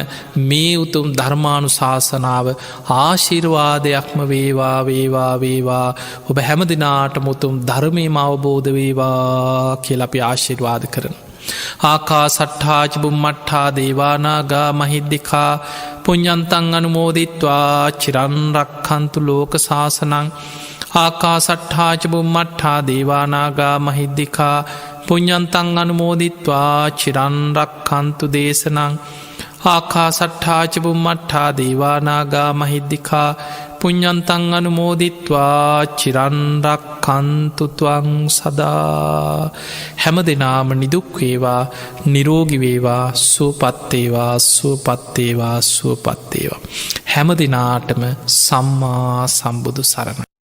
මේ උතුම් ධර්මානු ශාසනාව ආශිර්වාදයක්ම වේවා වේවා වේවා ඔබ හැම දෙනාටම උතුම් ධර්මයම අවබෝධ වේවා කියලා අපි ආශිර්වාද කරන. ආකා සට්ඨාච බුම්මට්ඨා දේවානාගා මහිද්දිකා පුඤ්ඤන්තං අනුමෝදිත්වා චිරන් රක්ඛන්තු ලෝක ශාසනං ආකා සට්ඨාච බුම්මට්ඨා දේවානාගා මහිද්දිකා පුඤ්ඤන්තං අනුමෝදිත්වා චිරන් රක්ඛන්තු දේශනං ආකා සට්ඨාච බුම්මට්ඨා දේවානාගා මහිද්දිකා පුඤ්ඤන්තං අනුමෝදිත්වා චිරන් රක්ඛන්තු ත්වං සදා. හැම දිනාම නිදුක් වේවා නිරෝගී වේවා සුවපත් වේවා සුවපත් වේවා සුවපත් වේවා. හැම දිනාටම සම්මා සම්බුදු සරණයි.